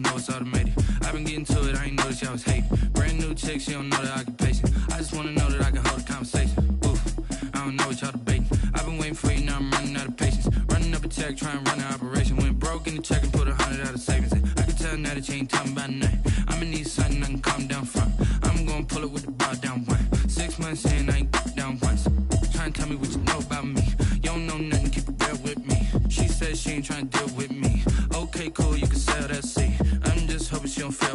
know it's automated. I've been getting to it, I ain't noticed y'all was hating. Brand new chick, she don't know the occupation. I just wanna know that I can hold a conversation. Oof, I don't know what y'all debating. I've been waiting for you, now I'm running out of patience. Running up a check, trying to run an operation. Went broke in the check and put 100 out of savings. I can tell now that you ain't talking about nothing. I'ma need something I can calm down from. I'm gonna pull it with the bar down one. 6 months in, I ain't down once. Trying to tell me what you know about me. You don't know nothing, keep it real with me. She said she ain't trying to deal with me. Okay, cool, you can sell that seat. I'm just hoping she don't fail.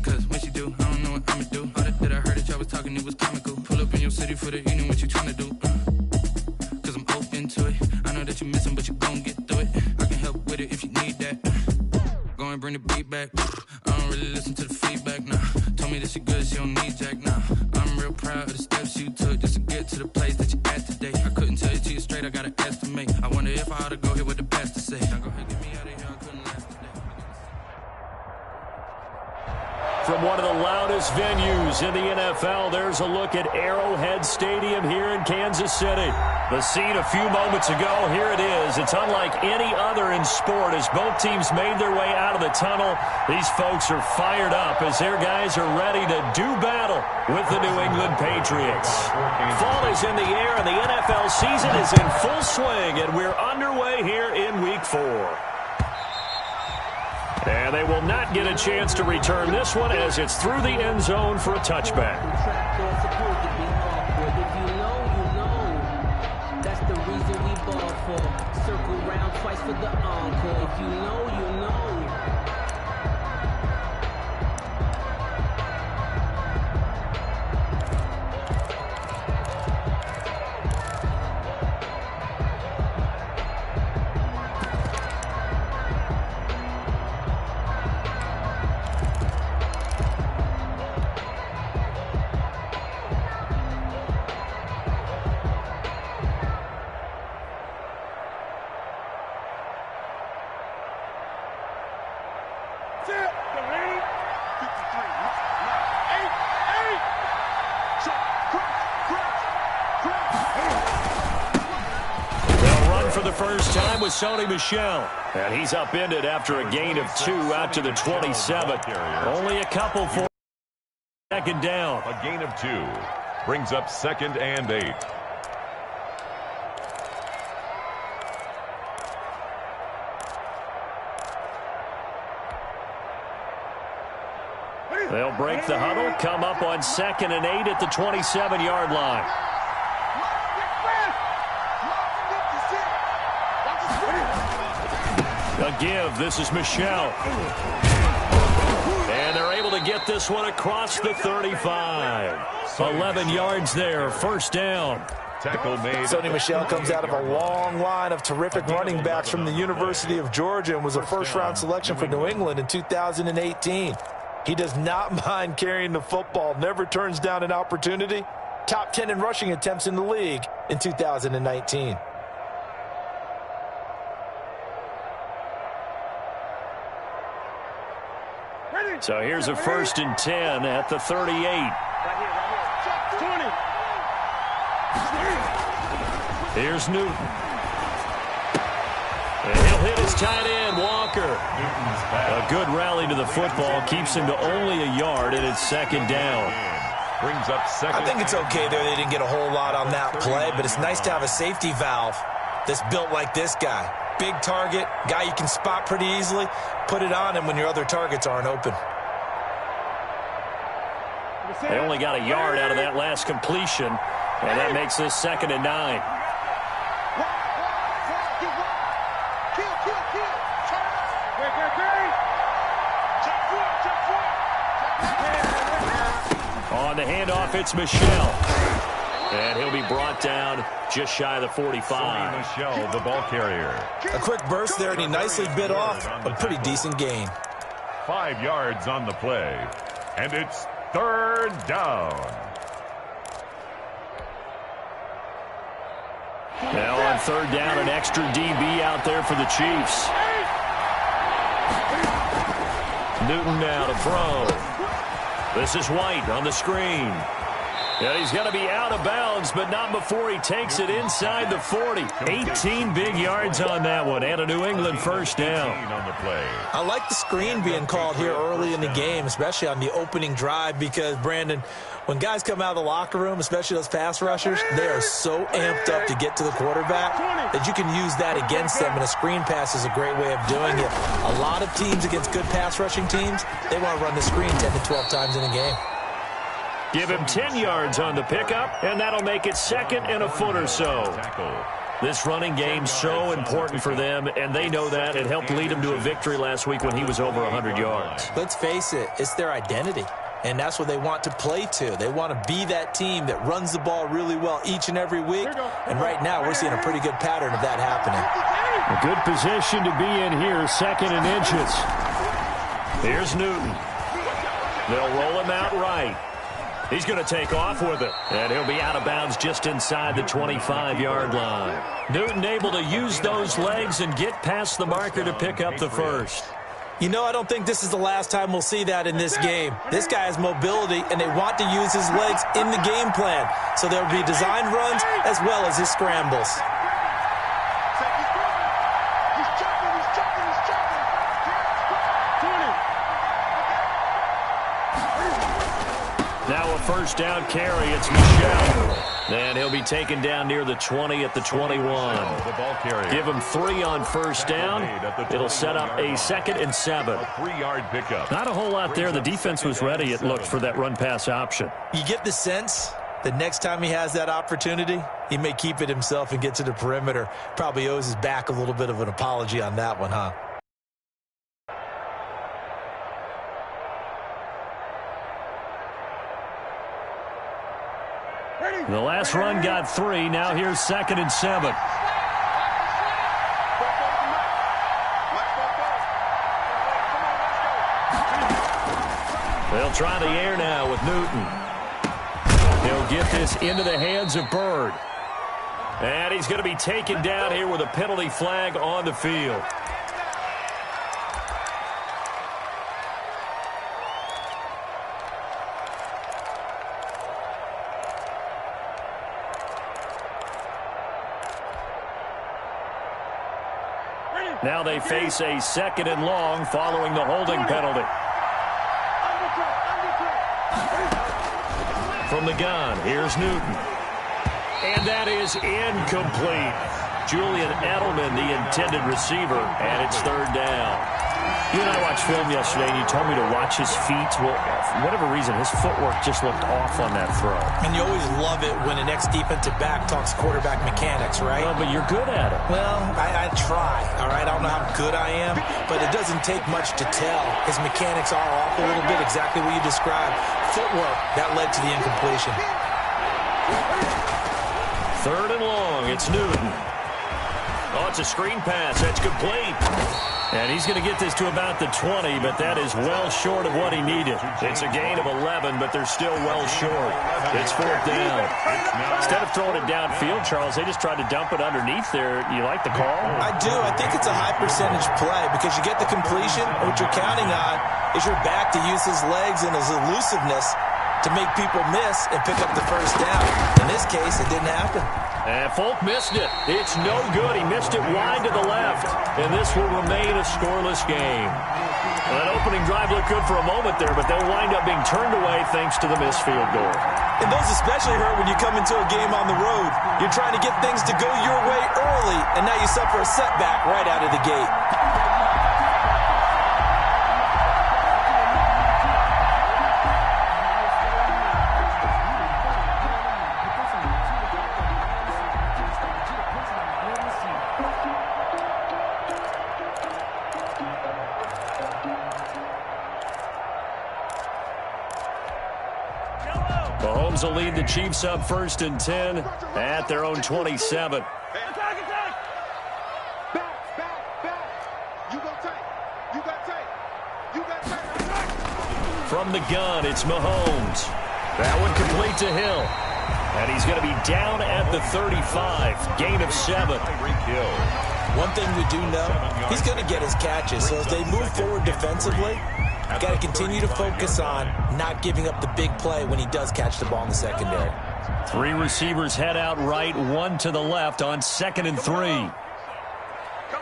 Cause when she do, I don't know what I'ma do. All that I heard that y'all was talking, it was comical. Pull up in your city for the evening, what you trying to do? Cause I'm open to it. I know that you missing, but you gon' get through it. I can help with it if you need that. Go and bring the beat back. I don't really listen to the feedback, nah. Told me that she good, she don't need jack, nah. I'm real proud of the steps you took just to get to the place that you at today. I couldn't tell you to you straight, I gotta estimate. I wonder if I ought to go here with the best to say. Now go ahead, get me out of here, I couldn't last today. From one of the loudest venues in the NFL, there's a look at Arrowhead Stadium here in Kansas City. The scene a few moments ago, here it is. It's unlike any other in sport as both teams made their way out of the tunnel. These folks are fired up as their guys are ready to do battle with the New England Patriots. Fall is in the air and the NFL season is in full swing, and we're underway here in Week 4. And they will not get a chance to return this one as it's through the end zone for a touchback. That's the reason we ball for. Circle round twice for the encore. If you know, you know. First time with Sony Michel. And he's upended after a gain of 2 out to the 27. Only a couple for second down. A gain of 2 brings up 2nd and 8. They'll break the huddle, come up on 2nd and 8 at the 27-yard line. A give. This is Michel. And they're able to get this one across the 35. 11 yards there. First down. Tackle made. Sony Michel comes out of a long line of terrific running backs from the University of Georgia and was a first-round selection for New England in 2018. He does not mind carrying the football, never turns down an opportunity. Top 10 in rushing attempts in the league in 2019. So here's a 1st and 10 at the 38. Here's Newton. And he'll hit his tight end, Walker. A good rally to the football keeps him to only a yard, and it's 2nd down. Brings up 2nd. I think it's okay there. They didn't get a whole lot on that play, but it's nice to have a safety valve that's built like this guy. Big target, guy you can spot pretty easily. Put it on him when your other targets aren't open. They only got a yard out of that last completion, and that makes this 2nd and 9. On the handoff, it's Michel. And he'll be brought down just shy of the 45. Michel, the ball carrier. A quick burst there, and he nicely bit off a pretty decent gain. 5 yards on the play, and it's 3rd down. Now on 3rd down, an extra DB out there for the Chiefs. Newton now to throw. This is White on the screen. And he's going to be out of bounds, but not before he takes it inside the 40. 18 big yards on that one, and a New England first down. I like the screen being called here early in the game, especially on the opening drive, because, Brandon, when guys come out of the locker room, especially those pass rushers, they are so amped up to get to the quarterback that you can use that against them, and a screen pass is a great way of doing it. A lot of teams against good pass rushing teams, they want to run the screen 10 to 12 times in a game. Give him 10 yards on the pickup, and that'll make it second and a foot or so. This running game's so important for them, and they know that. It helped lead them to a victory last week when he was over 100 yards. Let's face it, it's their identity, and that's what they want to play to. They want to be that team that runs the ball really well each and every week, and right now we're seeing a pretty good pattern of that happening. A good position to be in here, second and inches. Here's Newton. They'll roll him out right. He's going to take off with it, and he'll be out of bounds just inside the 25-yard line. Newton able to use those legs and get past the marker to pick up the first. You know, I don't think this is the last time we'll see that in this game. This guy has mobility, and they want to use his legs in the game plan. So there will be designed runs as well as his scrambles. Now a first down carry. It's Michel. And he'll be taken down near the 20 at the 21. Give him 3 on first down. It'll set up a 2nd and 7. 3-yard pickup. Not a whole lot there. The defense was ready, it looked, for that run-pass option. You get the sense that next time he has that opportunity, he may keep it himself and get to the perimeter. Probably owes his back a little bit of an apology on that one, huh? The last run got 3. Now here's 2nd and 7. They'll try the air now with Newton. He'll get this into the hands of Bird. And he's going to be taken down here with a penalty flag on the field. Now they face a 2nd and long following the holding penalty. From the gun, here's Newton. And that is incomplete. Julian Edelman, the intended receiver, and it's 3rd down. You and I watched film yesterday, and you told me to watch his feet. Well, for whatever reason, his footwork just looked off on that throw. And you always love it when an ex-defensive back talks quarterback mechanics, right? Well, but you're good at it. Well, I try, all right? I don't know how good I am, but it doesn't take much to tell. His mechanics are off a little bit, exactly what you described. Footwork, that led to the incompletion. 3rd and long, it's Newton. Oh, it's a screen pass. That's complete. And he's going to get this to about the 20, but that is well short of what he needed. It's a gain of 11, but they're still well short. It's 4th down. Instead of throwing it downfield, Charles, they just tried to dump it underneath there. You like the call? I do. I think it's a high percentage play because you get the completion. What you're counting on is your back to use his legs and his elusiveness to make people miss and pick up the first down. In this case, it didn't happen. And Folk missed it. It's no good. He missed it wide to the left. And this will remain a scoreless game. That opening drive looked good for a moment there, but they'll wind up being turned away thanks to the missed field goal. And those especially hurt when you come into a game on the road. You're trying to get things to go your way early, and now you suffer a setback right out of the gate. Mahomes will lead the Chiefs up 1st and 10 at their own 27. From the gun, it's Mahomes. That one complete to Hill. And he's going to be down at the 35. Gain of 7. One thing we do know, he's going to get his catches. So as they move forward defensively, got to continue to focus on not giving up the big play when he does catch the ball in the secondary. 3 receivers head out right, 1 to the left on 2nd and 3. Come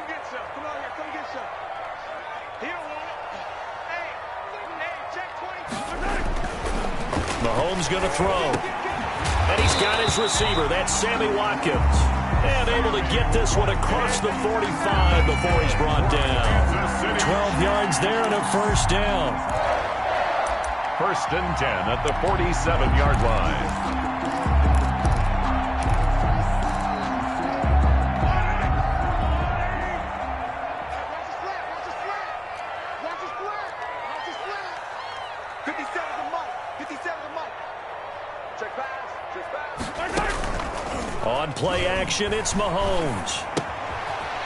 get some. Come on here. Come get some. He don't want it. Hey, check 20. Mahomes going to throw. And he's got his receiver. That's Sammy Watkins. And able to get this one across the 45 before he's brought down. 12 yards there and a first down. 1st and 10 at the 47-yard line. On play action, it's Mahomes.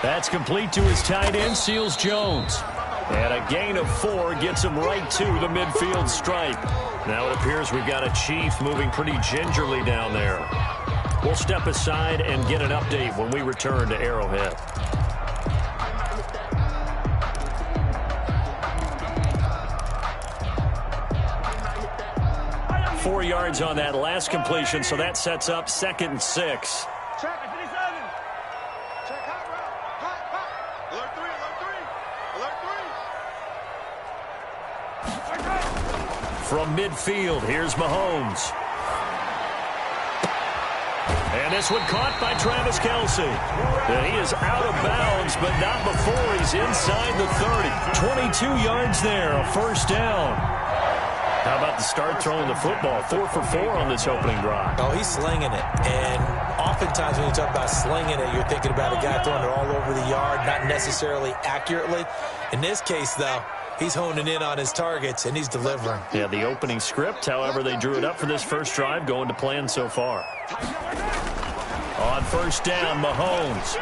That's complete to his tight end, Seals Jones. And a gain of 4 gets him right to the midfield stripe. Now it appears we've got a Chief moving pretty gingerly down there. We'll step aside and get an update when we return to Arrowhead. Four yards on that last completion, so that sets up 2nd and 6. Check 57. Check hot route. Hot. Alert 3. From midfield, here's Mahomes. And this one caught by Travis Kelce. And he is out of bounds, but not before he's inside the 30. 22 yards there, a first down. How about the start throwing the football? 4 for 4 on this opening drive. Oh, he's slinging it. And oftentimes when you talk about slinging it, you're thinking about a guy throwing it all over the yard, not necessarily accurately. In this case, though, he's honing in on his targets, and he's delivering. Yeah, the opening script, however, they drew it up for this first drive, going to plan so far. On first down, Mahomes.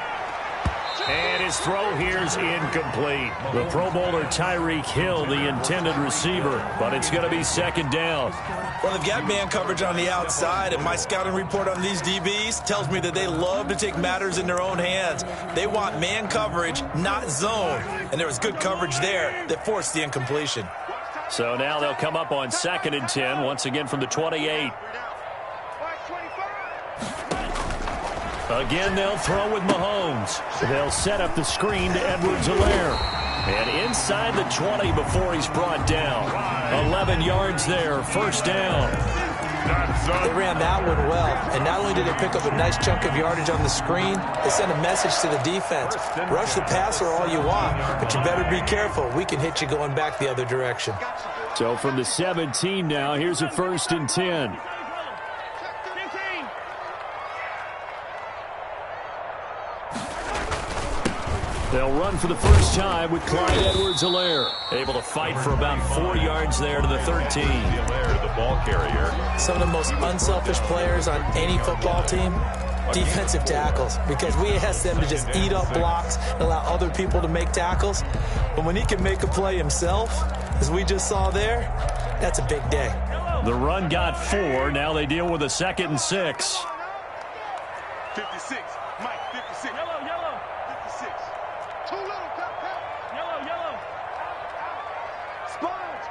And his throw here is incomplete. The Pro Bowler Tyreek Hill, the intended receiver, but it's going to be 2nd down. Well, they've got man coverage on the outside, and my scouting report on these DBs tells me that they love to take matters in their own hands. They want man coverage, not zone. And there was good coverage there that forced the incompletion. So now they'll come up on 2nd and 10, once again from the 28. Again, they'll throw with Mahomes. They'll set up the screen to Edwards-Helaire. And inside the 20 before he's brought down. 11 yards there, first down. They ran that one well. And not only did they pick up a nice chunk of yardage on the screen, they sent a message to the defense. Rush the passer all you want, but you better be careful. We can hit you going back the other direction. So from the 17 now, here's a 1st and 10. They'll run for the first time with Clyde Edwards-Helaire. Able to fight for about 4 yards there to the 13. The ball carrier. Some of the most unselfish players on any football team, defensive tackles, because we ask them to just eat up blocks and allow other people to make tackles. But when he can make a play himself, as we just saw there, that's a big day. The run got 4. Now they deal with a 2nd and 6. 56. Mike, 56. Yellow. 56. Too little, Yellow. Sponge.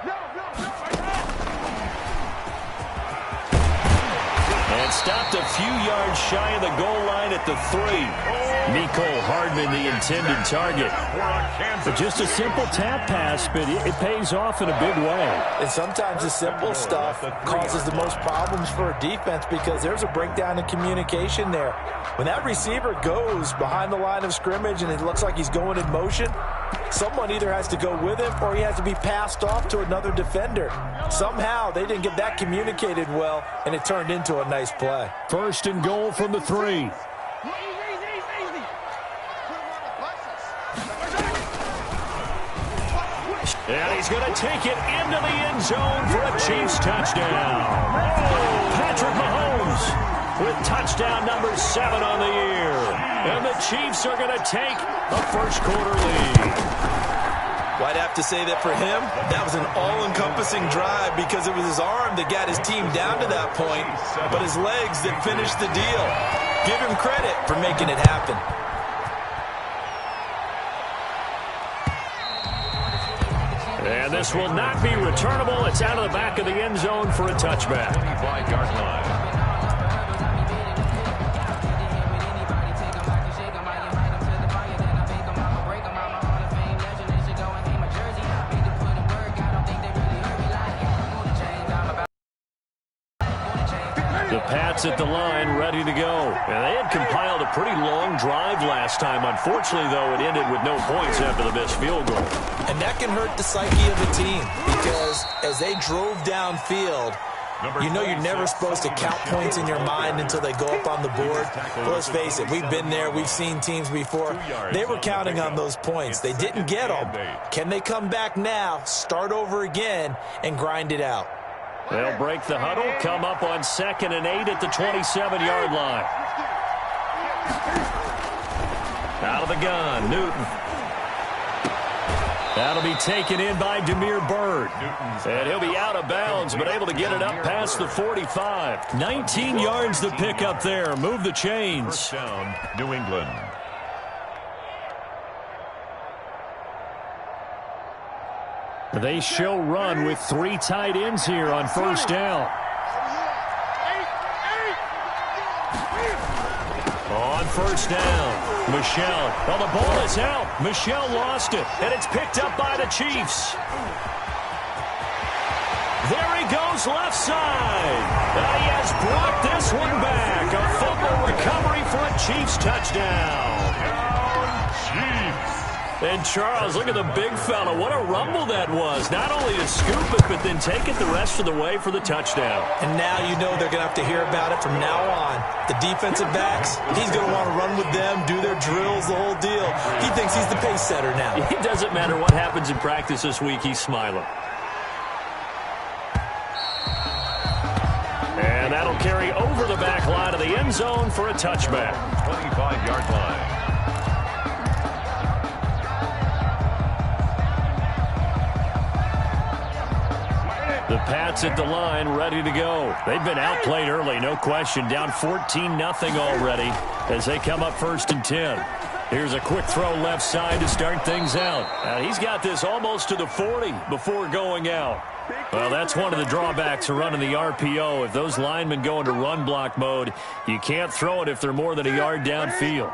No. And stopped a few yards shy of the goal line at the 3. Mecole Hardman, the intended target. But just a simple tap pass, but it pays off in a big way. And sometimes the simple stuff causes the most problems for a defense because there's a breakdown in communication there. When that receiver goes behind the line of scrimmage and it looks like he's going in motion, someone either has to go with him or he has to be passed off to another defender. Somehow they didn't get that communicated well, and it turned into a nice play. 1st and goal from the 3. And he's going to take it into the end zone for a Chiefs touchdown. Patrick Mahomes with touchdown number 7 on the year. And the Chiefs are going to take a first-quarter lead. Well, I'd have to say that for him, that was an all-encompassing drive because it was his arm that got his team down to that point, but his legs that finished the deal. Give him credit for making it happen. And this will not be returnable. It's out of the back of the end zone for a touchback. 25-yard line. The Pats at the line, ready to go. And they had compiled a pretty long drive last time. Unfortunately, though, it ended with no points after the missed field goal. And that can hurt the psyche of a team because as they drove downfield, you know you're never supposed to count points in your mind until they go up on the board. But let's face it, we've been there. We've seen teams before. They were counting on those points. They didn't get them. Can they come back now, start over again, and grind it out? They'll break the huddle, come up on 2nd and 8 at the 27-yard line. Out of the gun, Newton. That'll be taken in by Demir Byrd. And he'll be out of bounds, but able to get it up past the 45. 19 yards to pick up there. Move the chains. First down, New England. They shall run with 3 tight ends here on first down. On first down, Michelle. Well, the ball is out. Michelle lost it, and it's picked up by the Chiefs. There he goes left side. And he has brought this one back. A fumble recovery for a Chiefs touchdown. Chiefs. And Charles, look at the big fella. What a rumble that was. Not only to scoop it, but then take it the rest of the way for the touchdown. And now you know they're going to have to hear about it from now on. The defensive backs, he's going to want to run with them, do their drills, the whole deal. He thinks he's the pace setter now. It doesn't matter what happens in practice this week. He's smiling. And that'll carry over the back line of the end zone for a touchback. 25-yard line. The Pats at the line, ready to go. They've been outplayed early, no question. Down 14-0 already as they come up 1st and 10. Here's a quick throw left side to start things out. He's got this almost to the 40 before going out. Well, that's one of the drawbacks of running the RPO. If those linemen go into run block mode, you can't throw it if they're more than a yard downfield.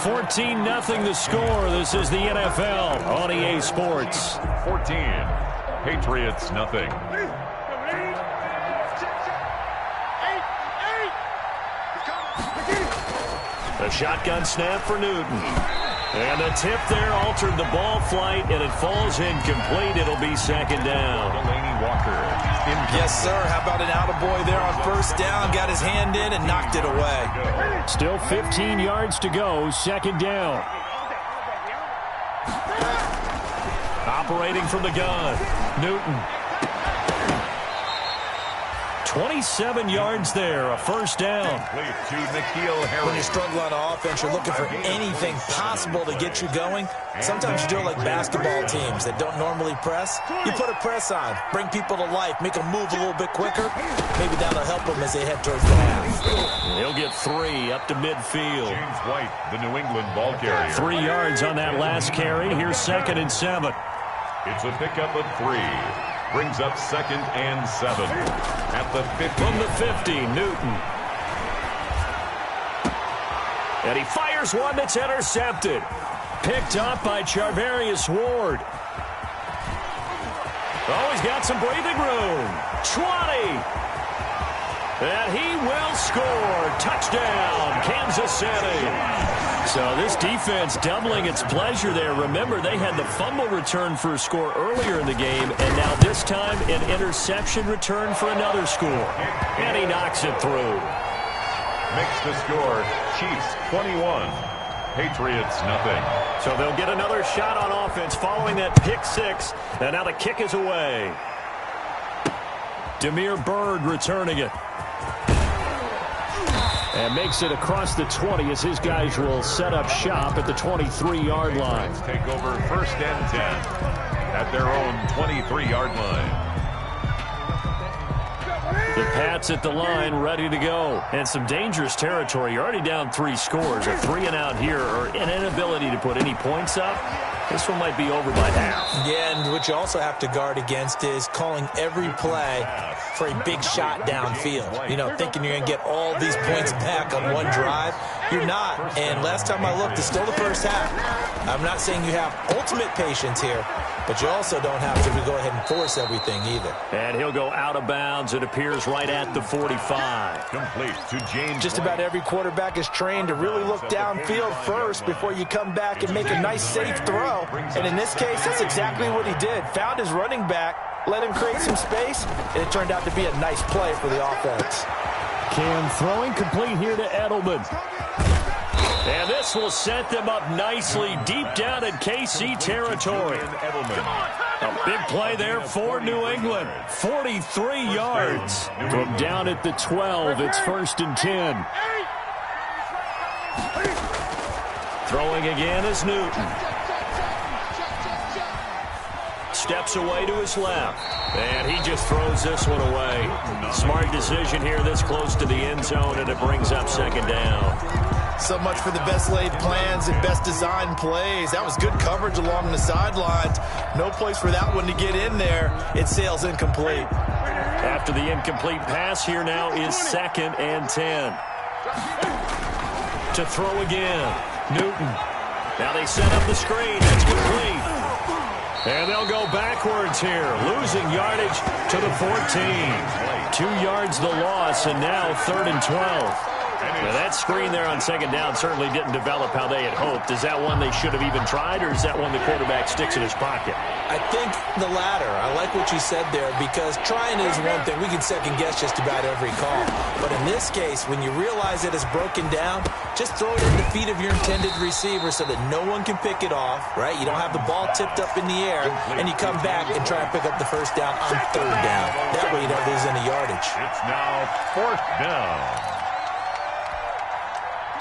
14-0 the score. This is the NFL on EA Sports. 14. Patriots, nothing. A shotgun snap for Newton. And the tip there altered the ball flight, and it falls incomplete. It'll be 2nd down. Delaney Walker. Yes, sir. How about an attaboy there on first down? Got his hand in and knocked it away. Still 15 yards to go. 2nd down. Operating from the gun. Newton. 27 yards there. A first down. To N'Keal Harry. When you struggle on offense, you're looking for anything possible to get you going. Sometimes you do it like basketball teams that don't normally press. You put a press on, bring people to life, make them move a little bit quicker. Maybe that'll help them as they head towards the half. He'll get 3 up to midfield. James White, the New England ball carrier. 3 yards on that last carry. Here's 2nd and 7. It's a pickup of 3. Brings up 2nd and 7 at the 50. From the 50, Newton. And he fires one that's intercepted. Picked up by Charvarius Ward. Oh, he's got some breathing room. 20. And he will score. Touchdown, Kansas City. So this defense doubling its pleasure there. Remember, they had the fumble return for a score earlier in the game, and now this time an interception return for another score. And he knocks it through. Makes the score Chiefs 21, Patriots nothing. So they'll get another shot on offense following that pick 6, and now the kick is away. Demir Byrd returning it. And makes it across the 20 as his guys will set up shop at the 23-yard line. Take over 1st and 10 at their own 23-yard line. The Pats at the line, ready to go. And some dangerous territory. You're already down 3 scores. A 3-and-out here, or an inability to put any points up. This one might be over by half. Yeah, and what you also have to guard against is calling every play for a big shot downfield. You know, thinking you're going to get all these points back on one drive. You're not. And last time I looked, it's still the first half. I'm not saying you have ultimate patience here, but you also don't have to go ahead and force everything either. And he'll go out of bounds. It appears right at the 45. Complete to James. Just about every quarterback is trained to really look downfield first before you come back and make a nice, safe throw. And in this case, that's exactly what he did. Found his running back, let him create some space, and it turned out to be a nice play for the offense. Cam throwing complete here to Edelman. And this will set them up nicely deep down in KC territory. A big play there for New England. 43 yards. From down at the 12, it's 1st and 10. Throwing again is Newton. Steps away to his left. And he just throws this one away. Smart decision here this close to the end zone, and it brings up 2nd down. So much for the best laid plans and best designed plays. That was good coverage along the sidelines. No place for that one to get in there. It sails incomplete. After the incomplete pass, here now is 2nd and 10. To throw again, Newton. Now they set up the screen. It's complete. And they'll go backwards here, losing yardage to the 14. 2 yards the loss, and now 3rd and 12. Now that screen there on 2nd down certainly didn't develop how they had hoped. Is that one they should have even tried, or is that one the quarterback sticks in his pocket? I think the latter. I like what you said there, because trying is one thing. We can second-guess just about every call. But in this case, when you realize it is broken down, just throw it in the feet of your intended receiver so that no one can pick it off, right? You don't have the ball tipped up in the air, and you come back and try and pick up the 1st down on 3rd down. That way you don't lose any yardage. It's now 4th down.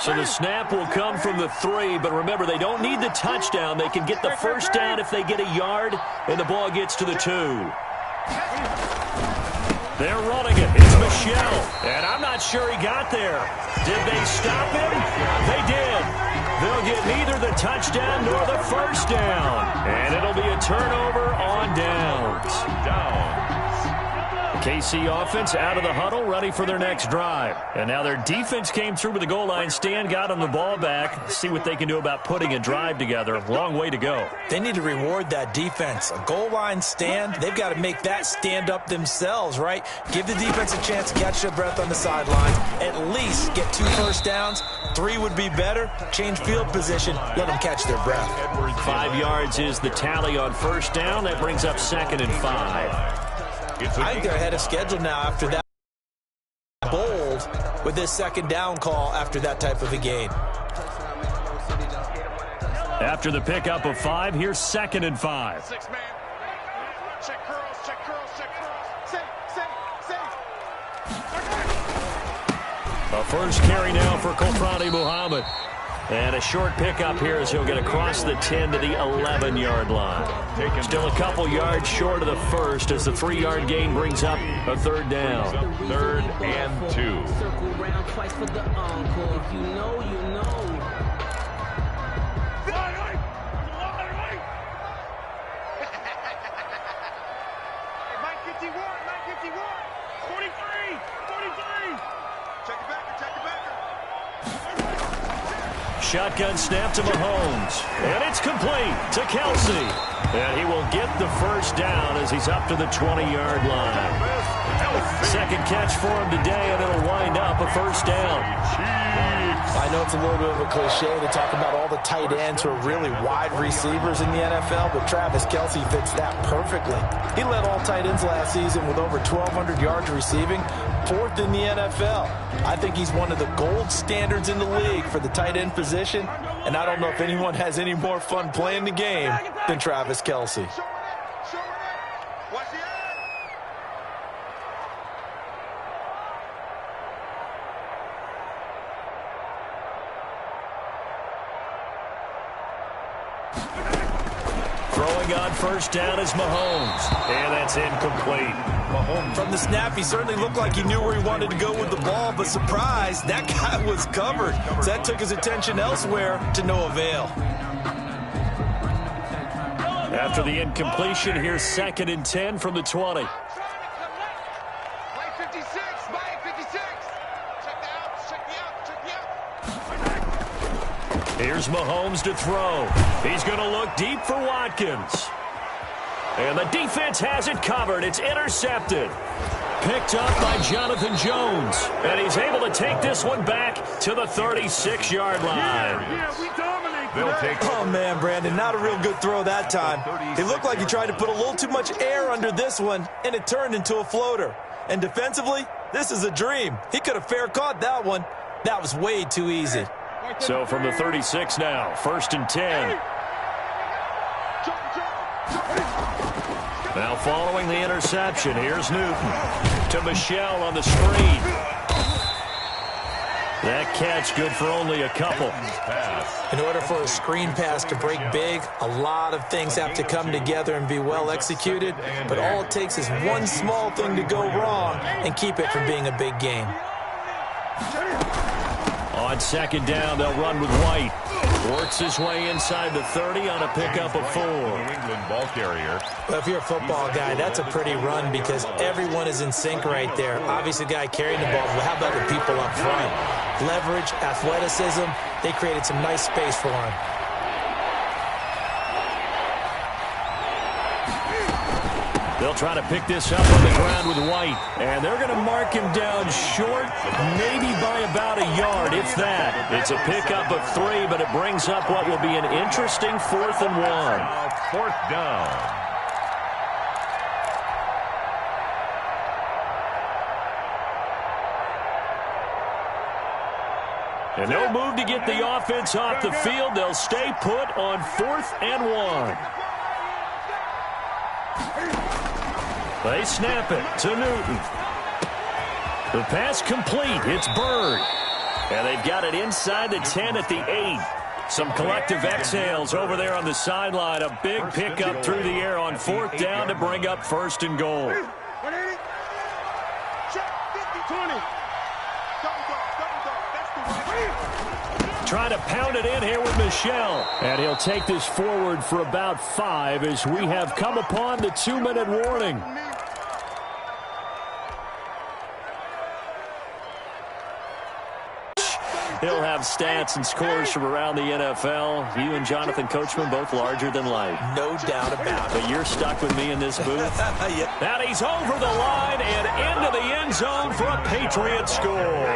So the snap will come from the 3, but remember, they don't need the touchdown. They can get the 1st down if they get a yard, and the ball gets to the 2. They're running it. It's Michelle, and I'm not sure he got there. Did they stop him? They did. They'll get neither the touchdown nor the 1st down, and it'll be a turnover on downs. KC offense out of the huddle, ready for their next drive. And now their defense came through with the goal line stand, got them the ball back. See what they can do about putting a drive together. Long way to go. They need to reward that defense. A goal line stand, they've got to make that stand up themselves, right? Give the defense a chance to catch their breath on the sidelines. At least get 2 1st downs. 3 would be better. Change field position. Let them catch their breath. 5 yards is the tally on 1st down. That brings up 2nd and 5. I think they're ahead of schedule now after that. Bold with this 2nd down call after that type of a game. After the pickup of 5, here's 2nd and 5. 6 man. Check curls, check curls, check curls. Safe. A 1st carry now for Kofrani Muhammad. And a short pickup here as he'll get across the 10 to the 11-yard line. Still a couple yards short of the 1st as the 3-yard gain brings up a 3rd down. 3rd and 2. Circle round twice for the encore. If you know, you know. Mike 51, 43. Check it backer. Shotgun snap to Mahomes. And it's complete to Kelsey. And he will get the 1st down as he's up to the 20-yard line. 2nd catch for him today, and it'll wind up a 1st down. I know it's a little bit of a cliche to talk about all the tight ends who are really wide receivers in the NFL, but Travis Kelce fits that perfectly. He led all tight ends last season with over 1,200 yards receiving, 4th in the NFL. I think he's one of the gold standards in the league for the tight end position, and I don't know if anyone has any more fun playing the game than Travis Kelce. Watch the eye. Throwing on first down is Mahomes. And that's incomplete. From the snap, he certainly looked like he knew where he wanted to go with the ball, but surprise, that guy was covered. So that took his attention elsewhere to no avail. After the incompletion, here's 2nd and 10 from the 20. Here's Mahomes to throw. He's going to look deep for Watkins. And the defense has it covered. It's intercepted. Picked up by Jonathan Jones. And he's able to take this one back to the 36-yard line. Yeah, we dominate. Oh, man, Brandon, not a real good throw that time. It looked like he tried to put a little too much air under this one, and it turned into a floater. And defensively, this is a dream. He could have fair caught that one. That was way too easy. So from the 36 now, 1st and 10. Now following the interception, here's Newton to Michelle on the screen. That catch good for only a couple. In order for a screen pass to break big, a lot of things have to come together and be well executed, but all it takes is one small thing to go wrong and keep it from being a big game. On 2nd down, they'll run with White. Works his way inside the 30 on a pickup of 4. New England ball carrier. Well, if you're a football guy, that's a pretty run because everyone is in sync right there. Obviously, the guy carrying the ball, but how about the people up front? Leverage, athleticism, they created some nice space for him. They'll try to pick this up on the ground with White. And they're going to mark him down short, maybe by about a yard, if that. It's a pickup of 3, but it brings up what will be an interesting 4th and 1. 4th down. And no move to get the offense off the field. They'll stay put on 4th and 1. They snap it to Newton. The pass complete. It's Bird. And they've got it inside the 10 at the 8. Some collective exhales over there on the sideline. A big pickup through the air on 4th down to bring up 1st and goal. 180. Check 50-20. Trying to pound it in here with Michelle. And he'll take this forward for about 5 as we have come upon the 2-minute warning. He'll have stats and scores from around the NFL. You and Jonathan Coachman both larger than life. No doubt about it. But you're stuck with me in this booth. Yeah. And he's over the line and into the end zone for a Patriot score.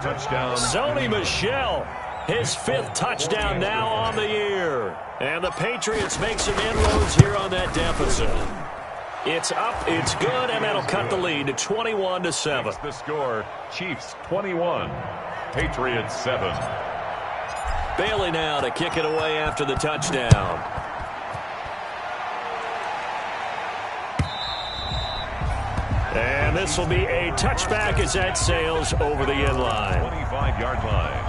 Touchdown. Sony Michel, his 5th touchdown now on the year. And the Patriots make some inroads here on that deficit. It's up, it's good, and that'll cut the lead to 21-7. Makes the score, Chiefs 21, Patriots 7. Bailey now to kick it away after the touchdown. And this will be a touchback as that sails over the end line. 25-yard line.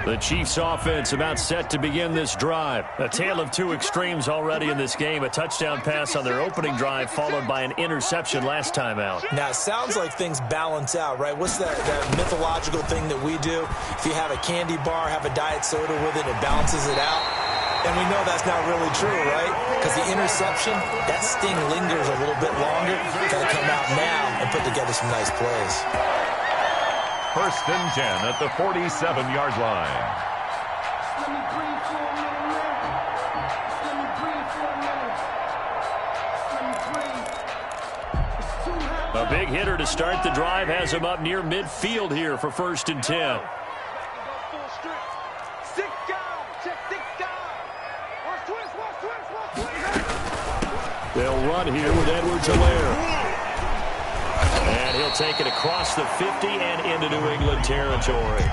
The Chiefs offense about set to begin this drive. A tale of 2 extremes already in this game. A touchdown pass on their opening drive followed by an interception last time out. Now, it sounds like things balance out, right? What's that mythological thing that we do? If you have a candy bar, have a diet soda with it, it balances it out. And we know that's not really true, right? Because the interception, that sting lingers a little bit longer. Got to come out now and put together some nice plays. 1st and 10 at the 47-yard line. A big hitter to start the drive has him up near midfield here for 1st and 10. They'll run here with Edwards-Helaire. And he'll take it across the 50 and into New England territory.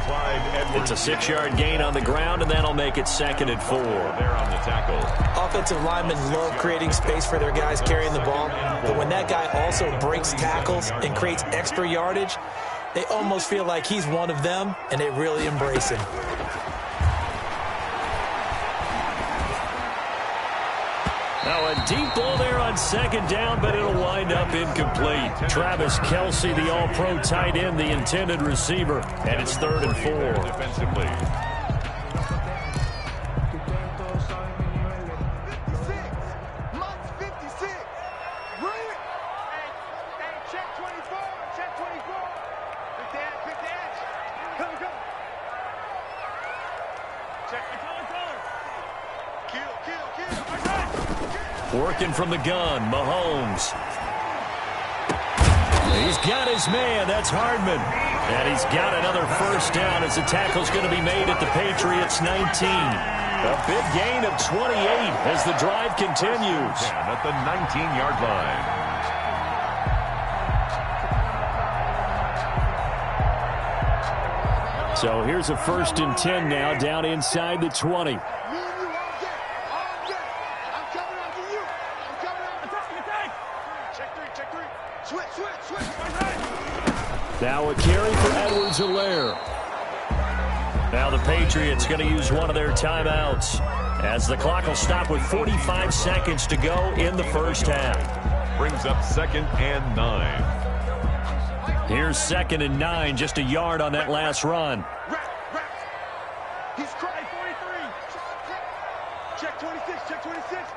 It's a 6-yard gain on the ground, and that'll make it 2nd and 4. There on the tackle. Offensive linemen love creating space for their guys carrying the ball, but when that guy also breaks tackles and creates extra yardage, they almost feel like he's one of them, and they really embrace him. Now a deep ball there on second down, but it'll wind up incomplete. Travis Kelce, the all-pro tight end, the intended receiver, and it's 3rd and 4. Defensively. Working from the gun, Mahomes. He's got his man. That's Hardman. And he's got another first down as the tackle's going to be made at the Patriots' 19. A big gain of 28 as the drive continues. And at the 19-yard line. So here's a 1st and 10 now down inside the 20. Now a carry for Edwards-Helaire. Now the Patriots going to use one of their timeouts as the clock will stop with 45 seconds to go in the first half. Brings up 2nd and 9. Here's 2nd and 9, just a yard on that last run. He's crying 43. Check 26, check 26.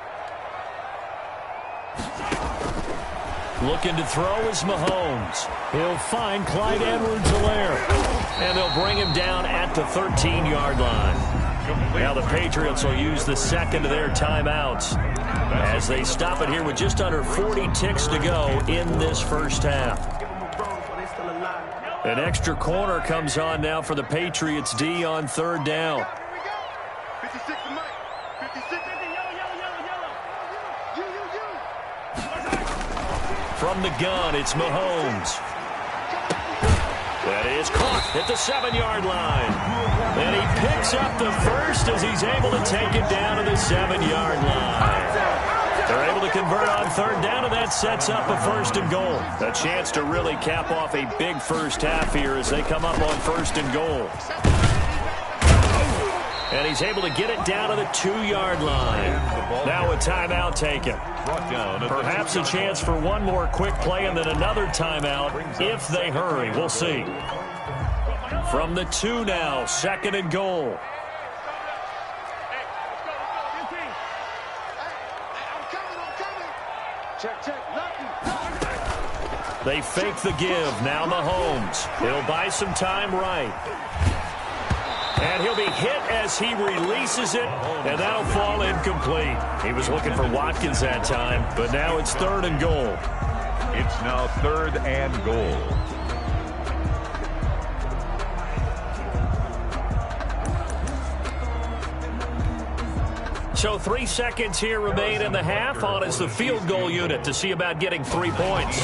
Looking to throw is Mahomes. He'll find Clyde Edwards-Helaire. And they'll bring him down at the 13-yard line. Now the Patriots will use the 2nd of their timeouts as they stop it here with just under 40 ticks to go in this first half. An extra corner comes on now for the Patriots D on 3rd down. 56 to Mike. 56. From the gun, it's Mahomes. That is caught at the 7-yard line. And he picks up the first as he's able to take it down to the 7-yard line. They're able to convert on 3rd down, and that sets up a 1st and goal. A chance to really cap off a big first half here as they come up on 1st and goal. And he's able to get it down to the 2-yard line. Now a timeout taken. Perhaps a chance for one more quick play and then another timeout if they hurry. We'll see. From the 2 now, 2nd and goal. They fake the give. Now Mahomes. He'll buy some time right. And he'll be hit as he releases it, and that'll fall incomplete. He was looking for Watkins that time, but now it's 3rd and goal. It's now 3rd and goal. So 3 seconds here remain in the half. On is the field goal unit to see about getting 3 points.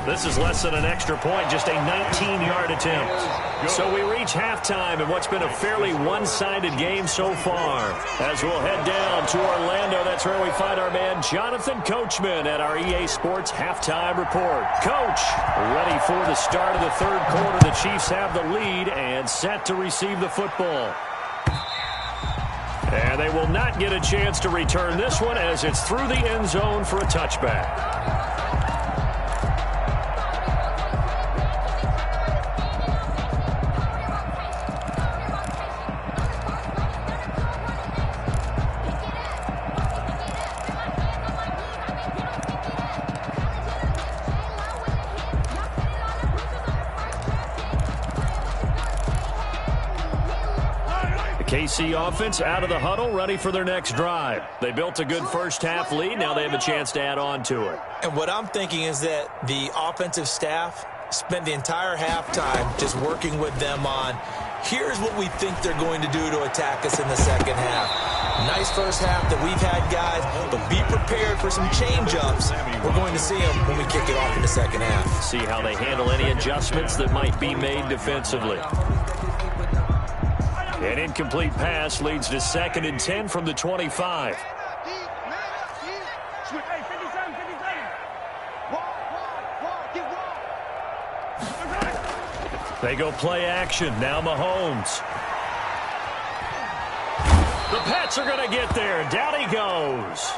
This is less than an extra point, just a 19-yard attempt. So we reach halftime in what's been a fairly one-sided game so far. As we'll head down to Orlando, that's where we find our man Jonathan Coachman at our EA Sports Halftime Report. Coach, ready for the start of the 3rd quarter. The Chiefs have the lead and set to receive the football. And they will not get a chance to return this one as it's through the end zone for a touchback. KC offense out of the huddle, ready for their next drive. They built a good first half lead. Now they have a chance to add on to it. And what I'm thinking is that the offensive staff spent the entire halftime just working with them on, here's what we think they're going to do to attack us in the second half. Nice first half that we've had, guys, but be prepared for some change-ups. We're going to see them when we kick it off in the second half. See how they handle any adjustments that might be made defensively. An incomplete pass leads to 2nd and 10 from the 25. They go play action. Now Mahomes. The Pats are going to get there. Down he goes.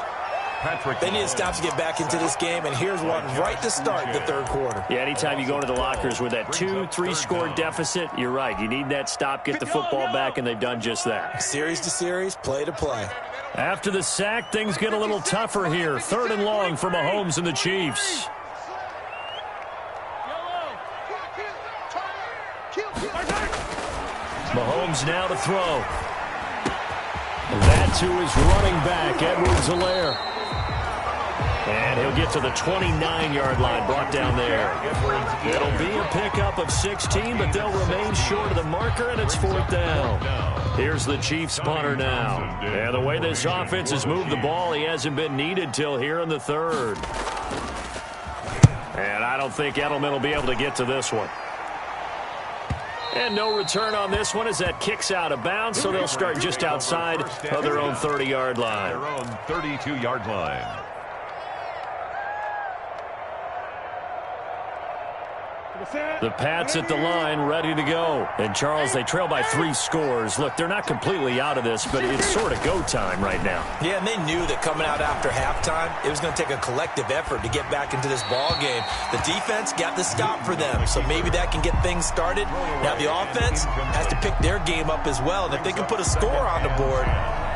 They need to stop to get back into this game, and here's one right to start the third quarter. Yeah, anytime you go into the lockers with that 2-3 score deficit, you're right. You need that stop, get the football back, and they've done just that. Series to series, play to play. After the sack, things get a little tougher here. 3rd and long for Mahomes and the Chiefs. Mahomes now to throw. That to his running back, Edwards-Helaire. And he'll get to the 29-yard line, brought down there. It'll be a pickup of 16, but they'll remain short of the marker, and it's 4th down. Here's the Chiefs punter now. And the way this offense has moved the ball, he hasn't been needed till here in the 3rd. And I don't think Edelman will be able to get to this one. And no return on this one as that kicks out of bounds, so they'll start just outside of their own 30-yard line. Their own 32-yard line. The Pats at the line, ready to go. And, Charles, they trail by 3 scores. Look, they're not completely out of this, but it's sort of go time right now. Yeah, and they knew that coming out after halftime, it was going to take a collective effort to get back into this ball game. The defense got the stop for them, so maybe that can get things started. Now the offense has to pick their game up as well, and if they can put a score on the board,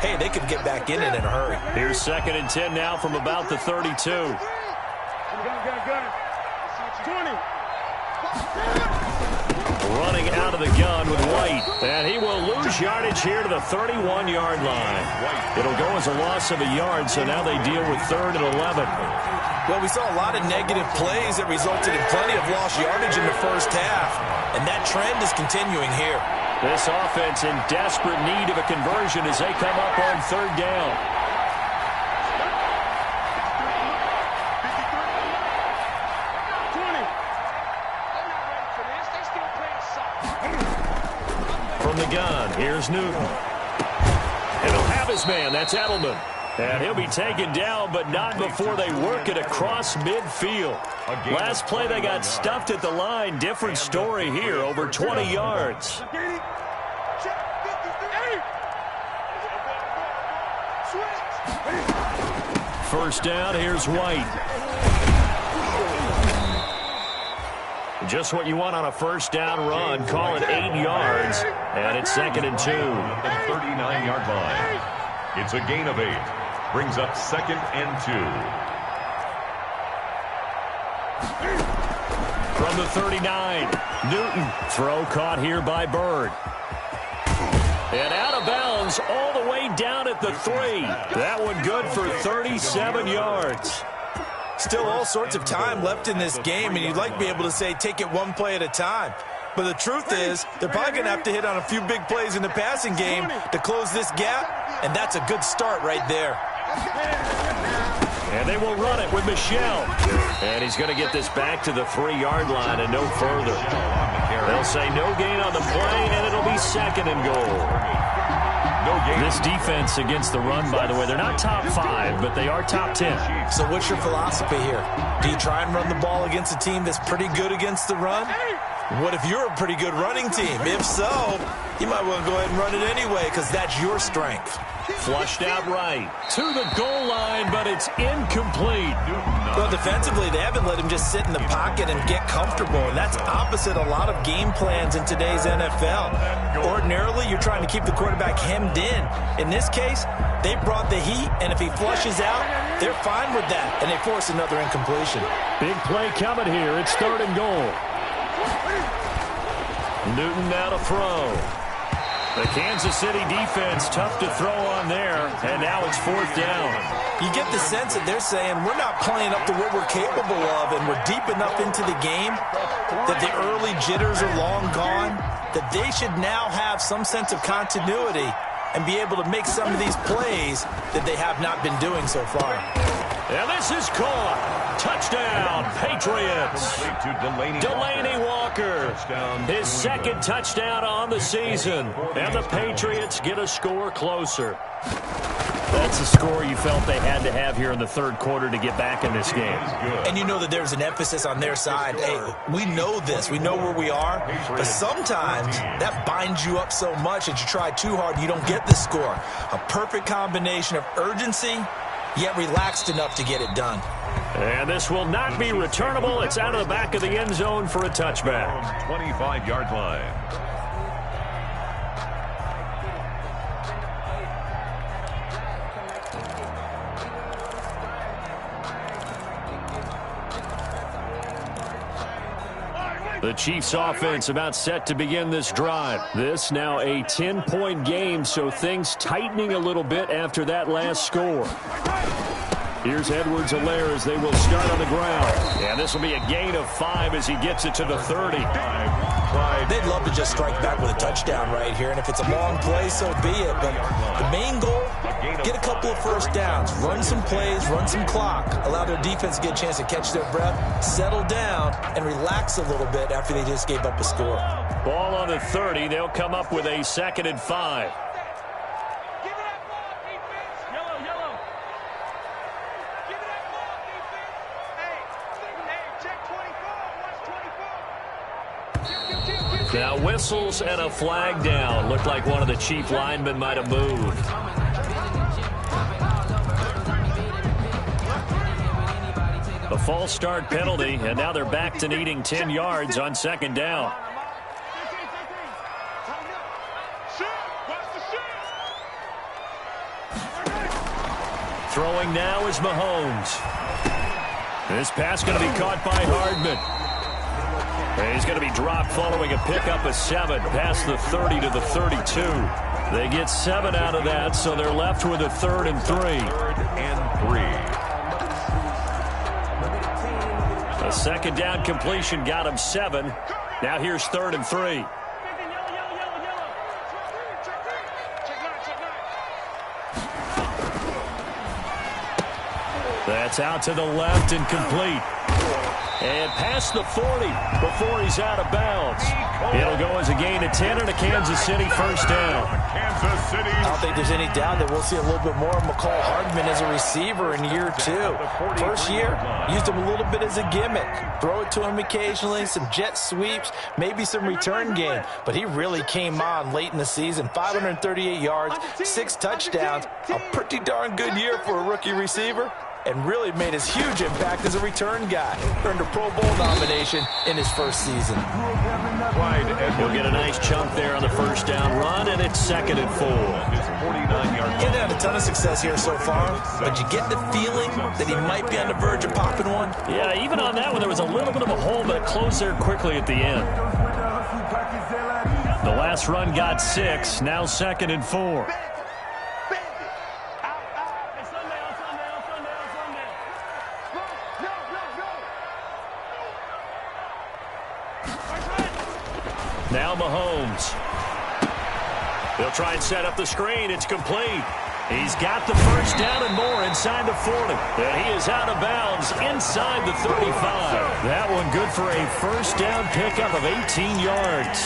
hey, they can get back in it in a hurry. Here's 2nd and 10 now from about the 32. 20. Running out of the gun with White, and he will lose yardage here to the 31-yard line. It'll go as a loss of a yard, so now they deal with 3rd and 11. Well, we saw a lot of negative plays that resulted in plenty of lost yardage in the first half, and that trend is continuing here. This offense in desperate need of a conversion as they come up on 3rd down. From the gun, here's Newton. And he'll have his man, that's Edelman. And he'll be taken down, but not before they work it across midfield. Last play, they got stuffed at the line. Different story here, over 20 yards. First down, here's White. Just what you want on a first down run. Call it 8 yards, and it's 2nd and 2. The 39-yard line. It's a gain of 8. Brings up 2nd and 2. From the 39, Newton. Throw caught here by Bird. And out of bounds all the way down at the 3. That one good for 37 yards. Still all sorts of time left in this game, and you'd like to be able to say take it one play at a time. But the truth is, they're probably going to have to hit on a few big plays in the passing game to close this gap, and that's a good start right there. And they will run it with Michel. And he's going to get this back to the 3-yard line and no further. They'll say no gain on the play, and it'll be 2nd and goal. This defense against the run, by the way, they're not top 5, but they are top 10. So what's your philosophy here? Do you try and run the ball against a team that's pretty good against the run? What if you're a pretty good running team? If so, you might want to go ahead and run it anyway because that's your strength. Flushed out right to the goal line, but it's incomplete. Well, defensively, they haven't let him just sit in the pocket and get comfortable, and that's opposite a lot of game plans in today's NFL. Ordinarily, you're trying to keep the quarterback hemmed in. In this case, they brought the heat, and if he flushes out, they're fine with that, and they force another incompletion. Big play coming here. It's 3rd and goal. Newton now to throw. The Kansas City defense tough to throw on there, and now it's 4th down. You get the sense that they're saying we're not playing up to what we're capable of, and we're deep enough into the game that the early jitters are long gone, that they should now have some sense of continuity and be able to make some of these plays that they have not been doing so far. And this is caught. Touchdown, Patriots. Delaney Walker, his 2nd touchdown on the season. And the Patriots get a score closer. That's the score you felt they had to have here in the third quarter to get back in this game. And you know that there's an emphasis on their side. Hey, we know this. We know where we are. But sometimes that binds you up so much that you try too hard and you don't get the score. A perfect combination of urgency, yet relaxed enough to get it done. And this will not be returnable. It's out of the back of the end zone for a touchback. 25-yard line. The Chiefs offense about set to begin this drive. This now a 10-point game, so things tightening a little bit after that last score. Here's Edwards-Helaire as they will start on the ground. And this will be a gain of 5 as he gets it to the 30. They'd love to just strike back with a touchdown right here, and if it's a long play, so be it. But the main goal, get a couple of first downs, run some plays, run some clock, allow their defense to get a chance to catch their breath, settle down, and relax a little bit after they just gave up a score. Ball on the 30. They'll come up with a 2nd and 5. Now whistles and a flag down. Looked like one of the Chief linemen might have moved. A false start penalty, and now they're back to needing 10 yards on 2nd down. Throwing now is Mahomes. This pass going to be caught by Hardman. He's going to be dropped following a pickup of 7 past the 30 to the 32. They get 7 out of that, so they're left with a 3rd and 3. 3rd and 3. A 2nd down completion got him 7. Now here's 3rd and 3. That's out to the left and complete. And past the 40 before he's out of bounds. It'll go as a gain of 10 and a Kansas City first down. I don't think there's any doubt that we'll see a little bit more of McCall Hardman as a receiver in year 2. First year, used him a little bit as a gimmick. Throw it to him occasionally, some jet sweeps, maybe some return game. But he really came on late in the season. 538 yards, 6 touchdowns. A pretty darn good year for a rookie receiver. And really made his huge impact as a return guy. Earned a Pro Bowl nomination in his first season. He'll get a nice chunk there on the first down run, and it's 2nd and 4. He hasn't had a ton of success here so far, but you get the feeling that he might be on the verge of popping one. Yeah, even on that one, there was a little bit of a hole, but it closed there quickly at the end. The last run got 6, now 2nd and 4. Now Mahomes. They'll try and set up the screen. It's complete. He's got the first down and more inside the 40. And he is out of bounds inside the 35. That one good for a first down pickup of 18 yards.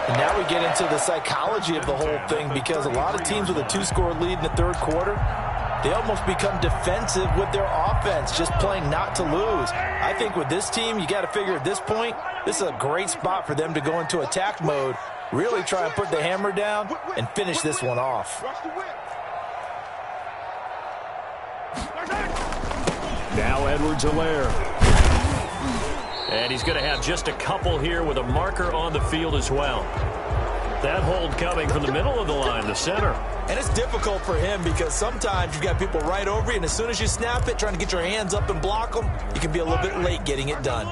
And now we get into the psychology of the whole thing, because a lot of teams with a 2-score lead in the third quarter, they almost become defensive with their offense, just playing not to lose. I think with this team, you got to figure at this point, this is a great spot for them to go into attack mode, really try and put the hammer down and finish this one off. Now Edwards-Helaire. And he's going to have just a couple here with a marker on the field as well. That hold coming from the middle of the line, the center. And it's difficult for him because sometimes you've got people right over you, and as soon as you snap it, trying to get your hands up and block them, you can be a little bit late getting it done.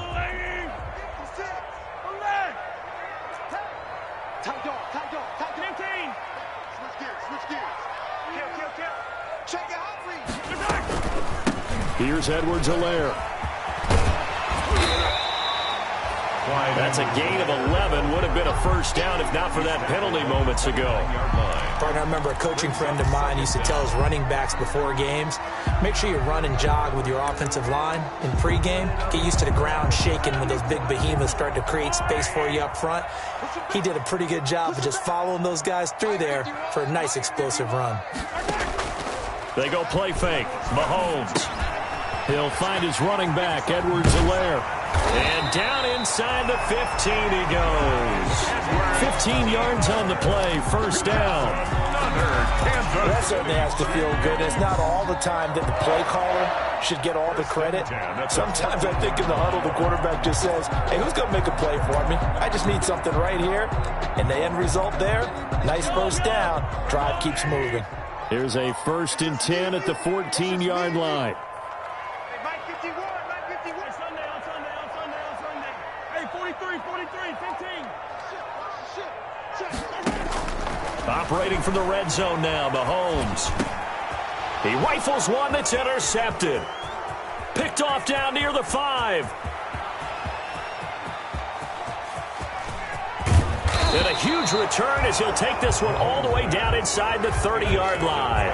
Here's Edwards-Helaire. That's a gain of 11. Would have been a first down if not for that penalty moments ago. Partner, I remember a coaching friend of mine used to tell his running backs before games, make sure you run and jog with your offensive line in pregame. Get used to the ground shaking when those big behemoths start to create space for you up front. He did a pretty good job of just following those guys through there for a nice explosive run. They go play fake. Mahomes. He'll find his running back, Edwards-Helaire. And down inside the 15 he goes. 15 yards on the play, first down. That certainly has to feel good. It's not all the time that the play caller should get all the credit. Sometimes I think in the huddle the quarterback just says, hey, who's going to make a play for me? I just need something right here. And the end result there, nice first down. Drive keeps moving. Here's a 1st and 10 at the 14-yard line. Operating from the red zone now, Mahomes. He rifles one that's intercepted. Picked off down near the 5. And a huge return as he'll take this one all the way down inside the 30-yard line.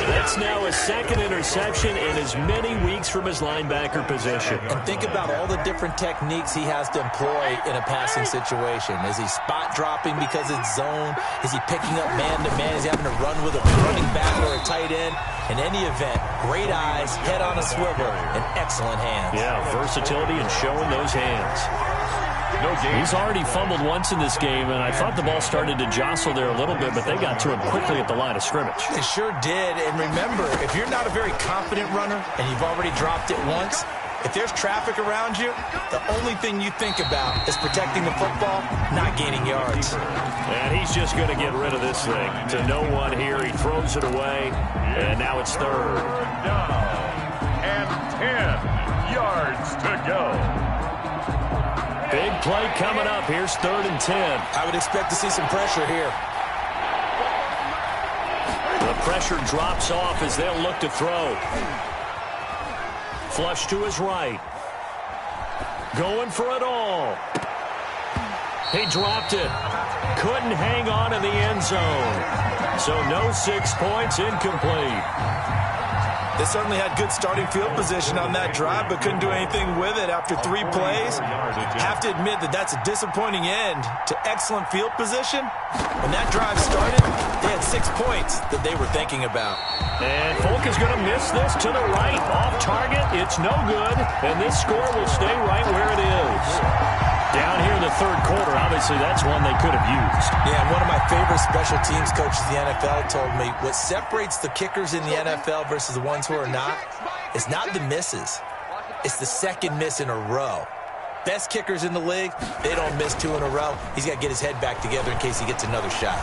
That's now his 2nd interception in as many weeks from his linebacker position. And think about all the different techniques he has to employ in a passing situation. Is he spot dropping because it's zone? Is he picking up man-to-man? Is he having to run with a running back or a tight end? In any event, great eyes, head on a swivel, and excellent hands. Yeah, versatility and showing those hands. He's already fumbled once in this game, and I thought the ball started to jostle there a little bit, but they got to him quickly at the line of scrimmage. They sure did. And remember, if you're not a very confident runner and you've already dropped it once, if there's traffic around you, the only thing you think about is protecting the football, not gaining yards. And he's just going to get rid of this thing. To no one here, he throws it away, and now it's 3rd. And 10 yards to go. Big play coming up. Here's 3rd and 10. I would expect to see some pressure here. The pressure drops off as they'll look to throw. Flush to his right. Going for it all. He dropped it. Couldn't hang on in the end zone. So no 6 points, incomplete. They certainly had good starting field position on that drive, but couldn't do anything with it after 3 plays. Have to admit that that's a disappointing end to excellent field position. When that drive started, they had 6 points that they were thinking about. And Folk is going to miss this to the right. Off target, it's no good, and this score will stay right where it is. Down here in the 3rd quarter, obviously that's one they could have used. Yeah, and one of my favorite special teams coaches in the NFL told me what separates the kickers in the NFL versus the ones who are not is not the misses. It's the 2nd miss in a row. Best kickers in the league, they don't miss 2 in a row. He's got to get his head back together in case he gets another shot.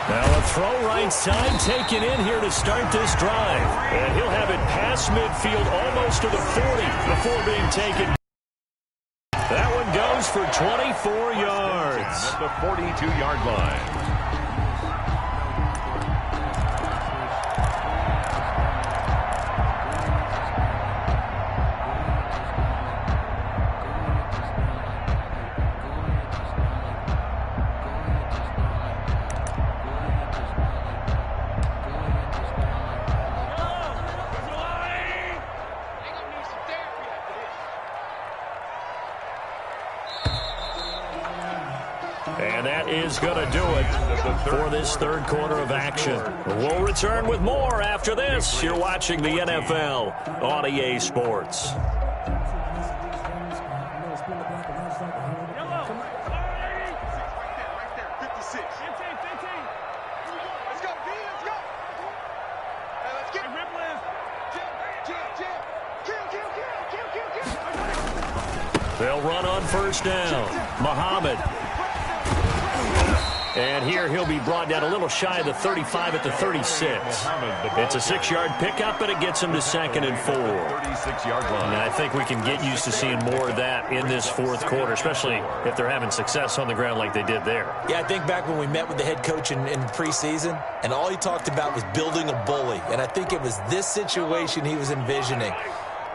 Now a throw right side taken in here to start this drive. And he'll have it past midfield almost to the 40 before being taken. That one goes for 24 yards. At the 42-yard line. And that is going to do it for this 3rd quarter of action. We'll return with more after this. You're watching the NFL on EA Sports. They'll run on 1st down. Muhammad. And here he'll be brought down a little shy of the 35 at the 36. It's a 6-yard pickup, but it gets him to 2nd and 4. 36-yard line. And I think we can get used to seeing more of that in this 4th quarter, especially if they're having success on the ground like they did there. Yeah, I think back when we met with the head coach in preseason, and all he talked about was building a bully. And I think it was this situation he was envisioning.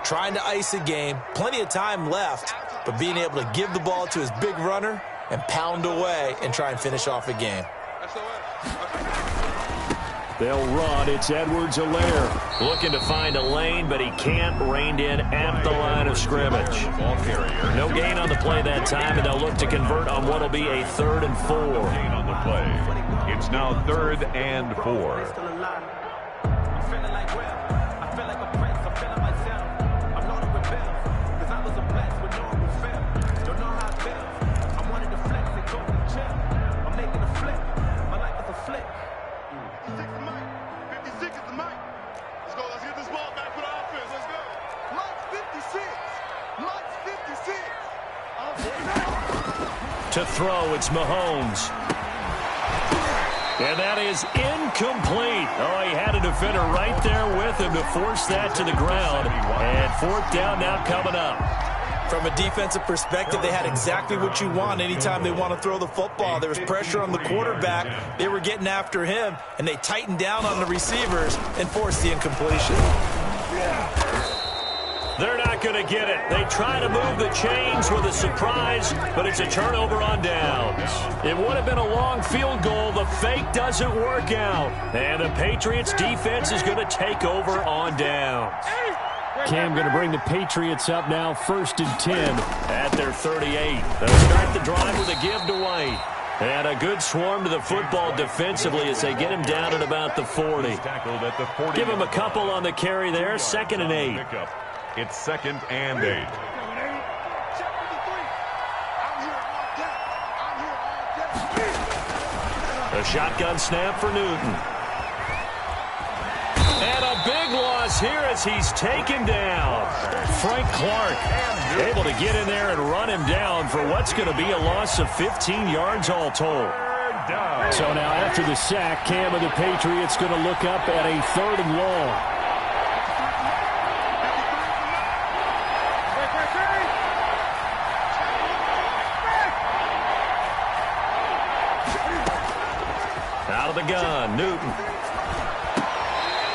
Trying to ice a game, plenty of time left, but being able to give the ball to his big runner and pound away and try and finish off a game. They'll run. It's Edwards-Helaire looking to find a lane, but he can't. Reined in at the line of scrimmage. No gain on the play that time, and they'll look to convert on what will be a 3rd and 4. Gain on the play. It's now 3rd and 4. feeling like real. I feel like a prince, I'm feeling myself. I'm loaded with bills, cause I was a blessed with no one would fail. Don't know how it feels. I wanted to flex and go and chill. I'm making a flip. My life is a flick. 56 is the mic. 56 is the mic. Let's go. Let's get this ball back for the offense. Let's go. Mike's 56. Mike's 56. To throw, it's Mahomes. And that is incomplete. Oh, he had a defender right there with him to force that to the ground. And fourth down now coming up. From a defensive perspective, they had exactly what you want anytime they want to throw the football. There was pressure on the quarterback. They were getting after him, and they tightened down on the receivers and forced the incompletion. They're not going to get it. They try to move the chains with a surprise, but it's a turnover on downs. It would have been a long field goal. The fake doesn't work out. And the Patriots defense is going to take over on downs. Cam going to bring the Patriots up now, 1st and 10 at their 38. They'll start the drive with a give to White. And a good swarm to the football defensively as they get him down at about the 40. Give him a couple on the carry there, 2nd and 8. It's 2nd and 8. A shotgun snap for Newton. And a big loss here as he's taken down. Frank Clark able to get in there and run him down for what's going to be a loss of 15 yards all told. So now after the sack, Cam and the Patriots going to look up at a 3rd and long. Out of the gun, Newton.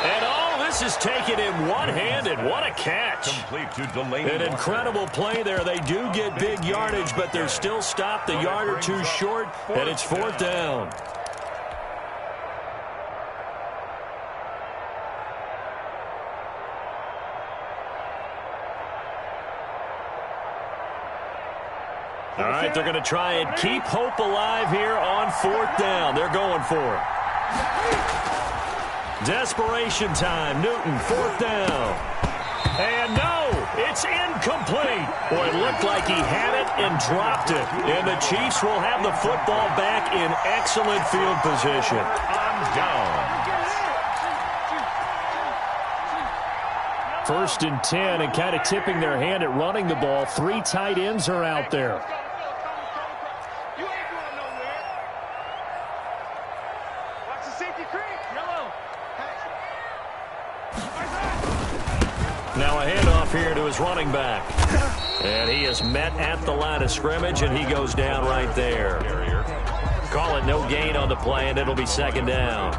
And all this is taken in one-handed. What a catch. Complete to Delaney. An incredible play there. They do get big yardage, but they're still stopped a yard or two short, and it's 4th down. All right, they're going to try and keep hope alive here on 4th down. They're going for it. Desperation time. Newton, 4th down. And no, it's incomplete. Boy, it looked like he had it and dropped it. And the Chiefs will have the football back in excellent field position. On down. 1st and 10 and kind of tipping their hand at running the ball. 3 tight ends are out there. Now a handoff here to his running back. And he is met at the line of scrimmage, and he goes down right there. Call it no gain on the play, and it'll be 2nd down.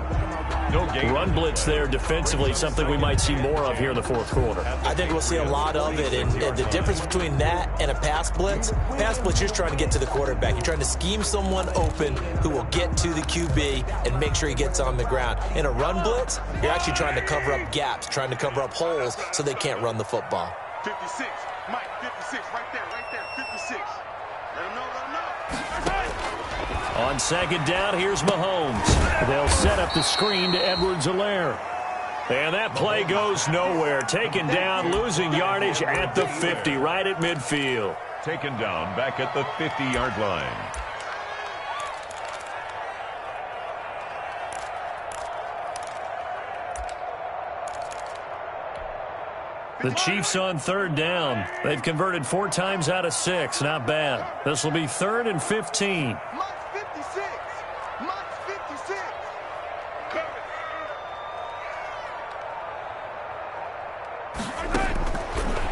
No gain. Run blitz there defensively, something we might see more of here in the 4th quarter. I think we'll see a lot of it, and the difference between that and a pass blitz, you're just trying to get to the quarterback. You're trying to scheme someone open who will get to the QB and make sure he gets on the ground. In a run blitz, you're actually trying to cover up gaps, trying to cover up holes so they can't run the football. 56, Mike, 56, right there, 56. Let him know. On 2nd down, here's Mahomes. They'll set up the screen to Edwards-Helaire. And that play goes nowhere. Taken down, losing yardage at the 50, right at midfield. Taken down back at the 50-yard line. The Chiefs on 3rd down. They've converted 4 times out of 6. Not bad. This will be 3rd and 15. Mike's 56. Mike's 56.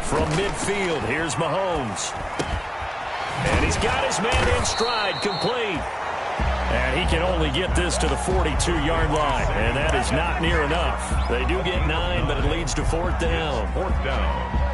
From midfield, here's Mahomes. And he's got his man in stride, complete. And he can only get this to the 42-yard line. And that is not near enough. They do get 9, but it leads to 4th down. 4th down.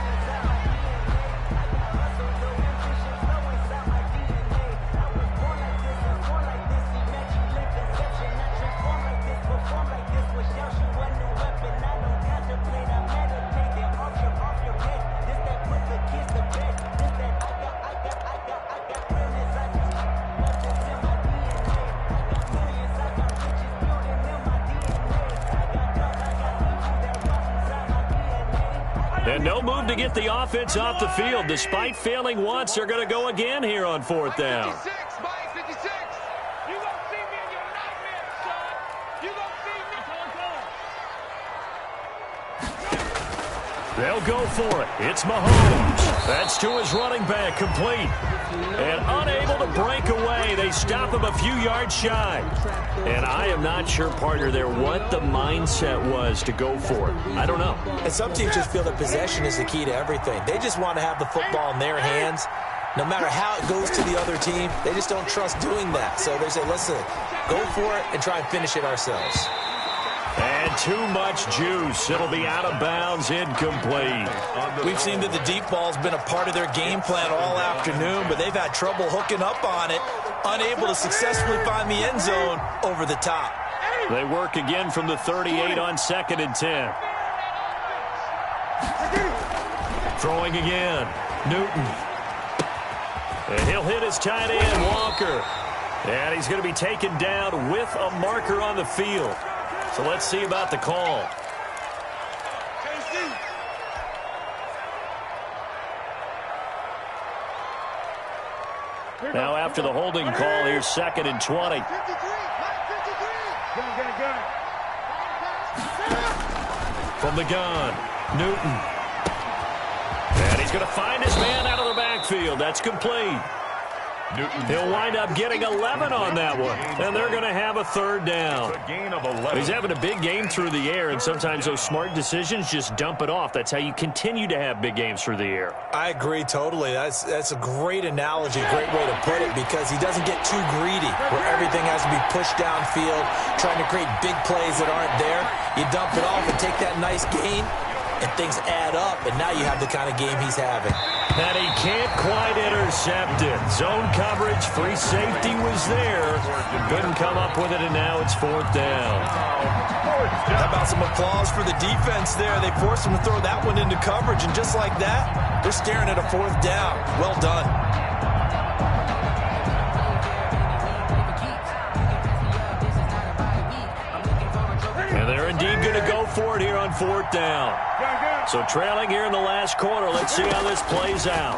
No move to get the offense off the field. Despite failing once, they're going to go again here on 4th down. 56, Mike, 56. You gonna see me in your nightmares, son. You gonna see me. They'll go for it. It's Mahomes. That's to his running back, complete. And unable to break away. They stop him a few yards shy. And I am not sure, partner, there what the mindset was to go for it. I don't know. And some teams just feel that possession is the key to everything. They just want to have the football in their hands. No matter how it goes to the other team, they just don't trust doing that. So they say, listen, go for it and try and finish it ourselves. And too much juice. It'll be out of bounds, incomplete. We've seen that the deep ball's been a part of their game plan all afternoon, but they've had trouble hooking up on it, unable to successfully find the end zone over the top. They work again from the 38 on 2nd and 10. Throwing again. Newton. And he'll hit his tight end, Walker. And he's going to be taken down with a marker on the field. So let's see about the call. Now after the holding call, here's 2nd and 20. From the gun, Newton. And he's going to find his man out of the backfield. That's complete. He'll wind up getting 11 on that one, and they're going to have a 3rd down. He's having a big game through the air, and sometimes those smart decisions just dump it off. That's how you continue to have big games through the air. I agree totally. That's a great analogy, great way to put it, because he doesn't get too greedy where everything has to be pushed downfield, trying to create big plays that aren't there. You dump it off and take that nice gain, and things add up, and now you have the kind of game he's having. And he can't quite intercept it. Zone coverage, free safety was there. Couldn't come up with it, and now it's 4th down. How about some applause for the defense there? They forced him to throw that one into coverage, and just like that, they're staring at a 4th down. Well done. And they're indeed going to go for it here on 4th down. So trailing here in the last quarter. Let's see how this plays out.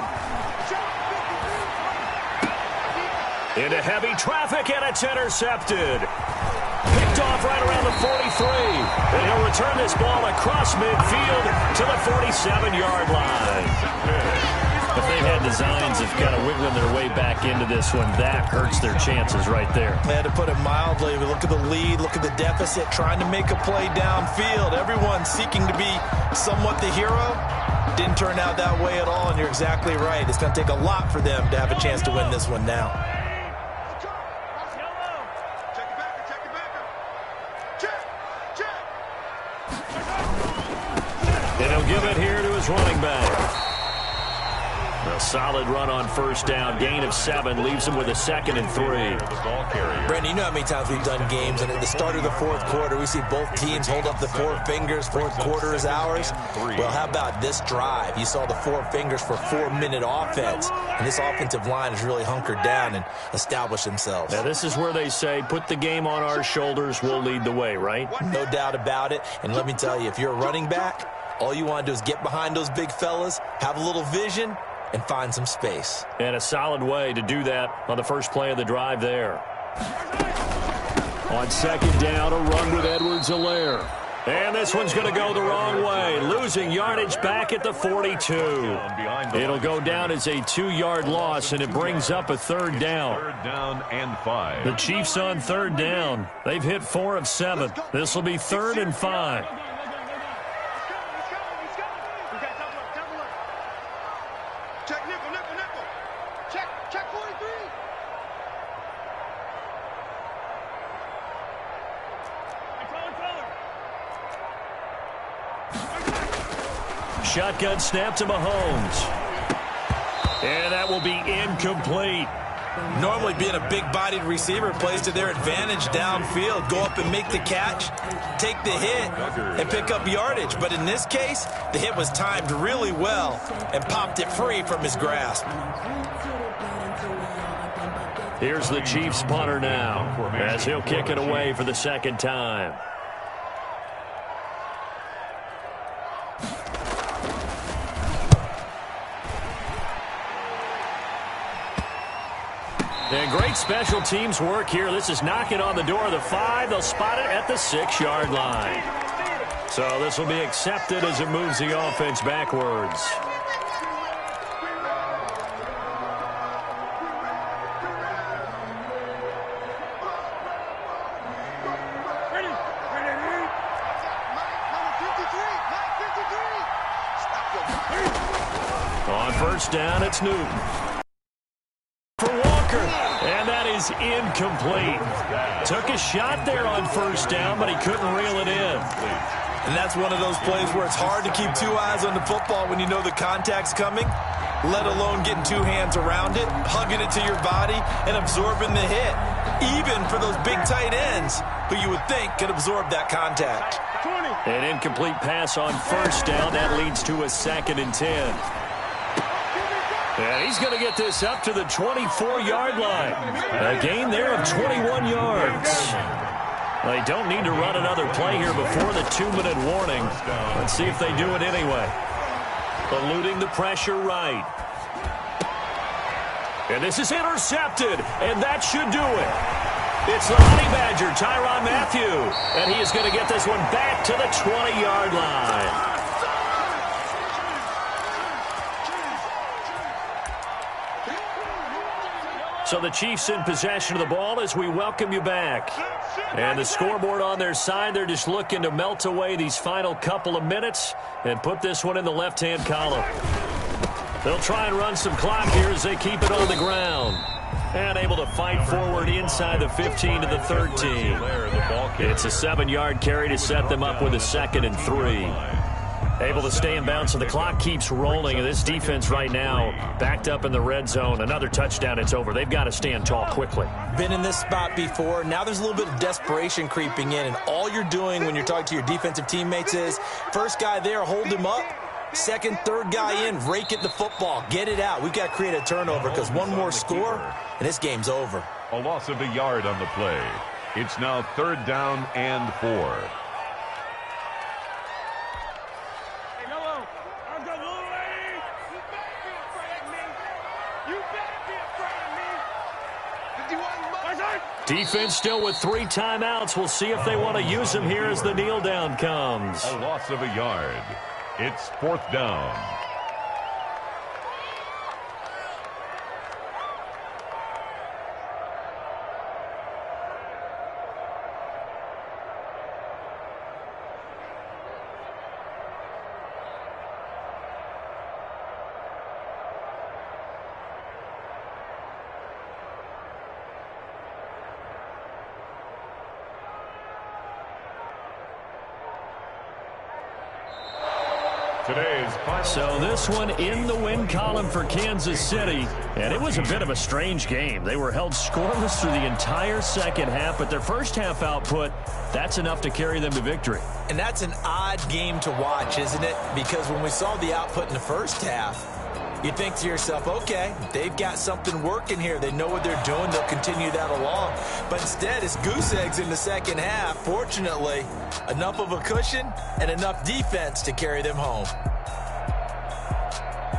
Into heavy traffic, and it's intercepted. Picked off right around the 43. And he'll return this ball across midfield to the 47-yard line. If they had designs of kind of wiggling their way back into this one, that hurts their chances right there. They had to put it mildly. Look at the lead, look at the deficit, trying to make a play downfield. Everyone seeking to be somewhat the hero. Didn't turn out that way at all, and you're exactly right. It's going to take a lot for them to have a chance to win this one now. And he'll give it here to his running back. A solid run on 1st down. Gain of 7 leaves him with a 2nd and 3. Brandon, you know how many times we've done games, and at the start of the 4th quarter, we see both teams hold up the 4 fingers. 4th quarter is ours. Well, how about this drive? You saw the 4 fingers for 4-minute offense, and this offensive line has really hunkered down and established themselves. Now, this is where they say, put the game on our shoulders, we'll lead the way, right? No doubt about it. And let me tell you, if you're a running back, all you want to do is get behind those big fellas, have a little vision, and find some space. And a solid way to do that on the first play of the drive there. On 2nd down, a run with Edwards-Helaire. And this one's going to go the wrong way. Losing yardage back at the 42. It'll go down as a 2-yard loss, and it brings up a 3rd down. 3rd down and 5. The Chiefs on 3rd down. They've hit 4 of 7. This will be 3rd and 5. Shotgun snap to Mahomes. And that will be incomplete. Normally being a big-bodied receiver plays to their advantage downfield. Go up and make the catch, take the hit, and pick up yardage. But in this case, the hit was timed really well and popped it free from his grasp. Here's the Chiefs punter now as he'll kick it away for the 2nd time. And great special teams work here. This is knocking on the door of the 5. They'll spot it at the 6-yard line. So this will be accepted as it moves the offense backwards. On first down, it's Newton. For Walker, and that is incomplete. Took a shot there on first down, but he couldn't reel it in. And that's one of those plays where it's hard to keep 2 eyes on the football when you know the contact's coming, let alone getting 2 hands around it, hugging it to your body, and absorbing the hit. Even for those big tight ends who you would think could absorb that contact. An incomplete pass on first down. That leads to a 2nd and 10. And he's going to get this up to the 24-yard line. A gain there of 21 yards. They don't need to run another play here before the 2-minute warning. Let's see if they do it anyway. Eluding the pressure right. And this is intercepted, and that should do it. It's the Honey Badger, Tyrann Mathieu, and he is going to get this one back to the 20-yard line. So the Chiefs in possession of the ball as we welcome you back. And the scoreboard on their side, they're just looking to melt away these final couple of minutes and put this one in the left-hand column. They'll try and run some clock here as they keep it on the ground. And able to fight forward inside the 15 to the 13. It's a 7-yard carry to set them up with a 2nd and 3. Able to stay in bounds, so the clock keeps rolling. And this defense right now backed up in the red zone. Another touchdown, it's over. They've got to stand tall quickly. Been in this spot before. Now there's a little bit of desperation creeping in. And all you're doing when you're talking to your defensive teammates is, first guy there, hold him up. Second, third guy in, rake at the football. Get it out. We've got to create a turnover because one more score, and this game's over. A loss of a yard on the play. It's now 3rd down and 4. Defense still with 3 timeouts. We'll see if they want to use them here as the kneel down comes. A loss of a yard. It's 4th down. So this one in the win column for Kansas City, and it was a bit of a strange game. They were held scoreless through the entire second half, but their first half output, that's enough to carry them to victory. And that's an odd game to watch, isn't it? Because when we saw the output in the first half, you think to yourself, okay, they've got something working here. They know what they're doing. They'll continue that along. But instead, it's goose eggs in the second half. Fortunately, enough of a cushion and enough defense to carry them home.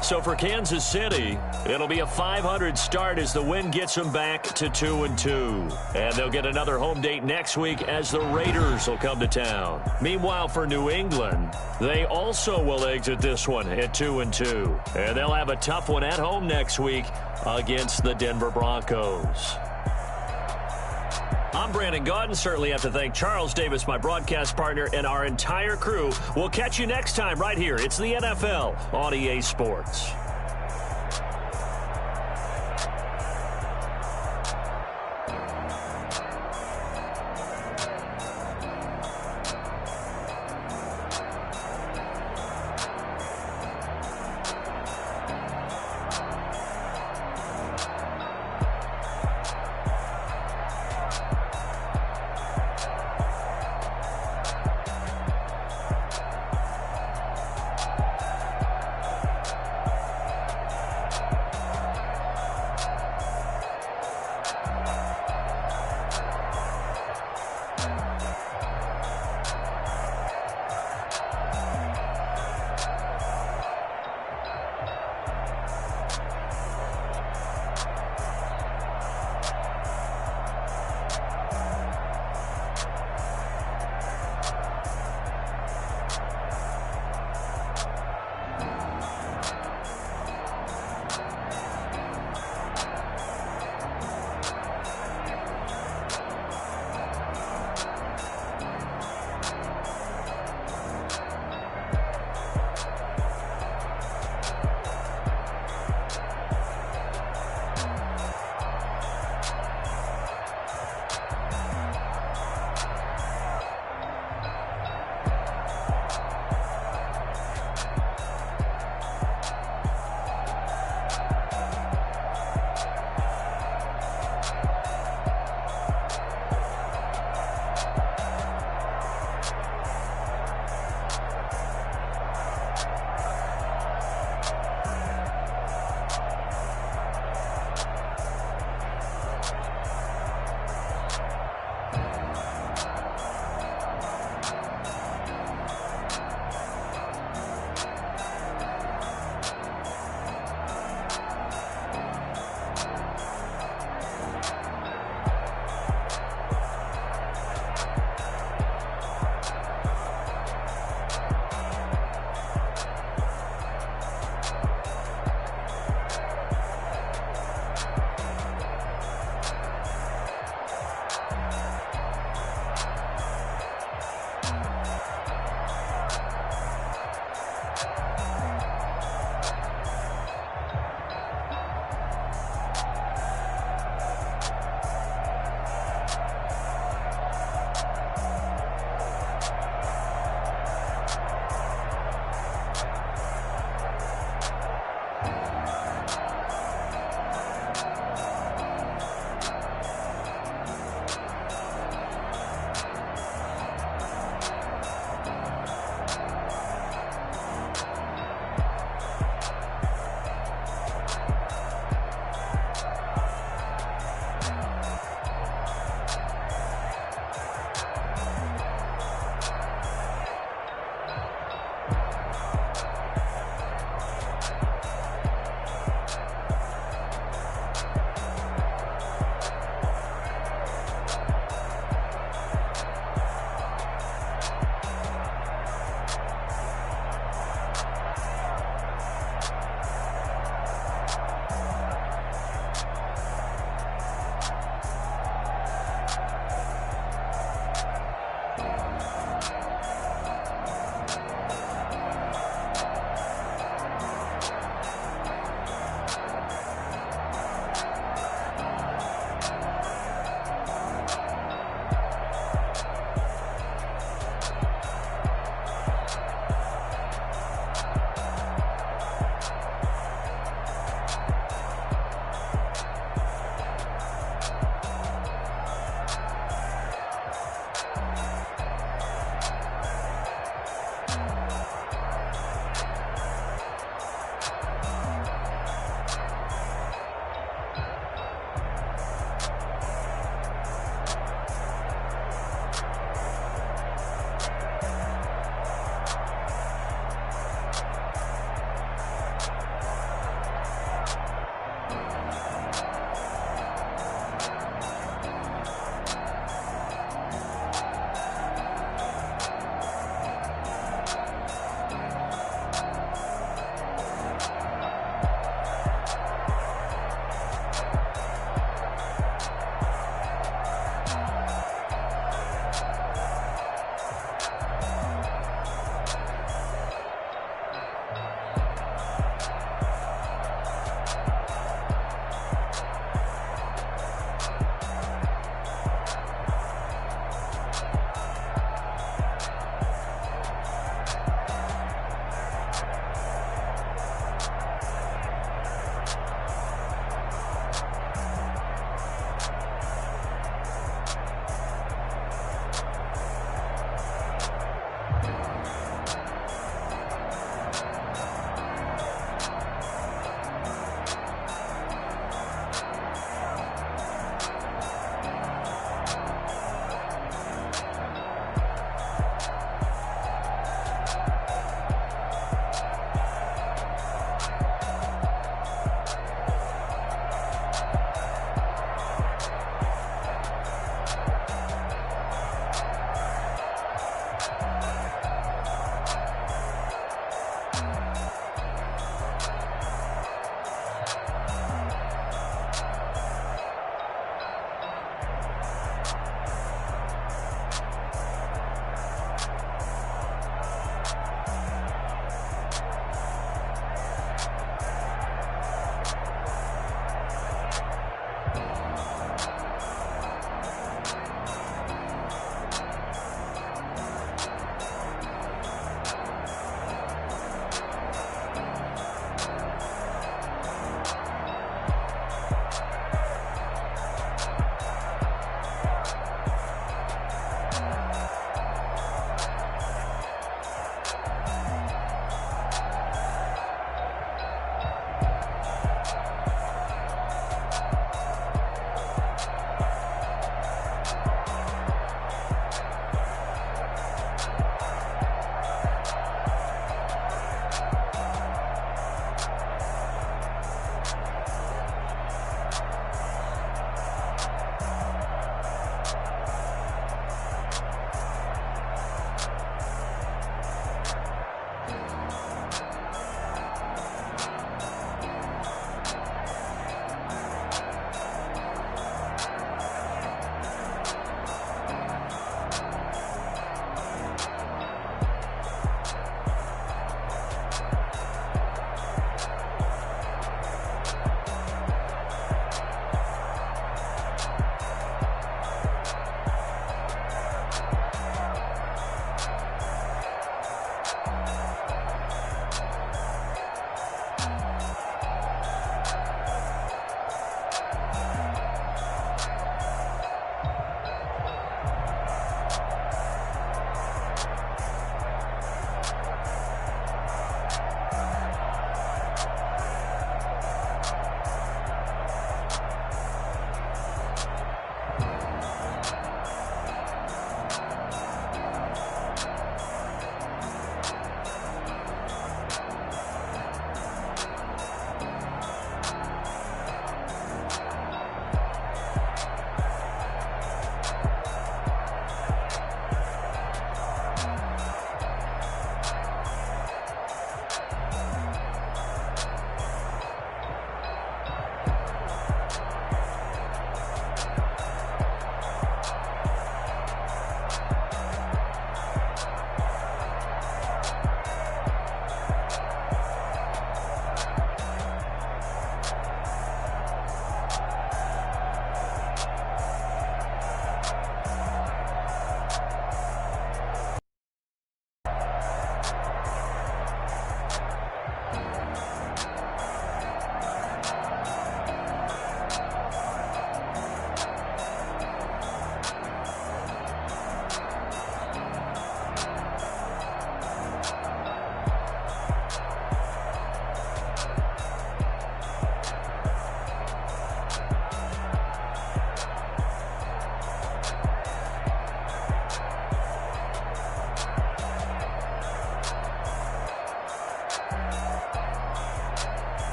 So for Kansas City, it'll be a 500 start as the win gets them back to 2-2. And they'll get another home date next week as the Raiders will come to town. Meanwhile, for New England, they also will exit this one at 2-2. And they'll have a tough one at home next week against the Denver Broncos. I'm Brandon Gaudin. Certainly have to thank Charles Davis, my broadcast partner, and our entire crew. We'll catch you next time right here. It's the NFL on EA Sports.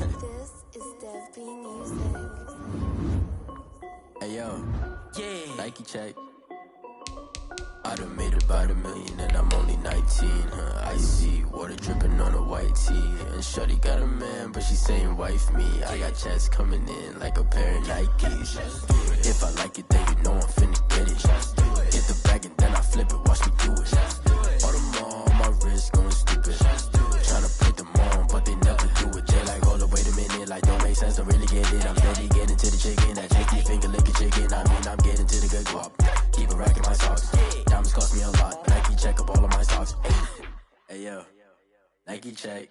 This is Dev B Music. Hey yo, yeah. Nike check. I done made about $1 million and I'm only 19. Icy water dripping on a white tee. And shorty got a man, but she saying wife me. I got checks coming in like a pair of Nikes. If I like it, then you know I'm finna get it. Get the bag and then I flip it, watch me do it. All them on my wrist going stupid. Tryna put them on, but they never do it. They like, hold up, wait a minute, like don't make sense, don't really get it. I'm steady getting to the chicken, that tasty finger licking chicken. I mean, I'm getting to the good guap. Keep a rack in my socks. Diamonds cost me a lot. Nike check up all of my socks. Hey yo, Nike check.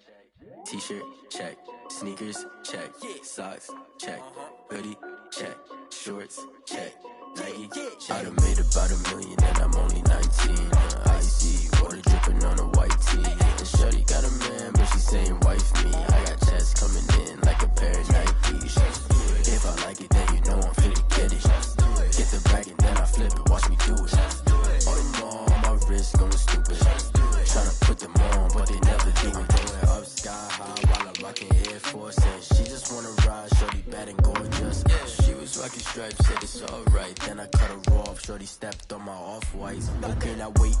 T-shirt check. Sneakers check. Socks check. Hoodie check. Shorts check. Nike I done made about $1 million and I'm only 19. Icy water dripping on a white tee. And shorty got a man, but she saying wife me. I got checks coming in like a pair of Nikes. If I like it, then you know I'm finna get it. Get the bag and then I flip it, watch me do it. All them on my wrist going stupid. Tryna put them on, but they never do it. Going up sky high while I'm rocking Air Force. And she just wanna ride, shorty bad and gorgeous. She was rocking stripes, said it's alright. Then I cut her off, shorty stepped on my off-whites. Okay, now wait.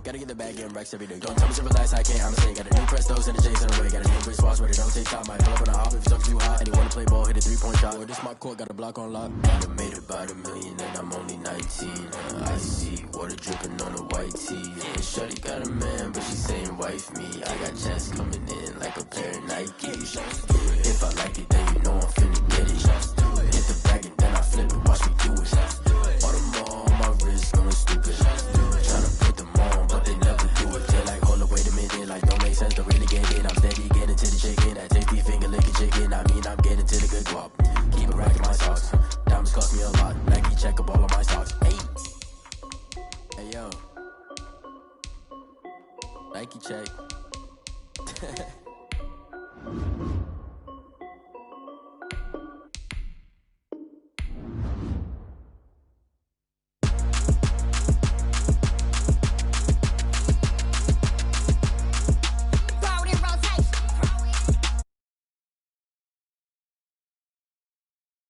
Gotta get the bag and racks every day. Don't tell me to relax, I can't, I'm saying. Got a new Prestos and a J's in the way. Got a new wristwatch where they don't take time. Might pull up on a hop if it's too hot. And they wanna play ball, hit a 3-point shot. Well, this my court, got a block on lock. I done made about $1 million and I'm only 19. Icy water dripping on a white tee. And shorty got a man, but she saying wife me. I got checks coming in like a pair of Nikes. If I like it, then you know I'm finna get it. Hit the bag and then I flip it, watch me do it. All them on my wrist going stupid. Tryna put them on, but they never do it. They like, hold up, wait a minute, like don't make sense, don't really get it. I'm steady getting to the chicken, that tasty finger licking chicken. I mean, I'm getting to the good guap. Keep a rack in my socks. Diamonds cost me a lot. Nike check up all of my socks. Hey yo, Nike check.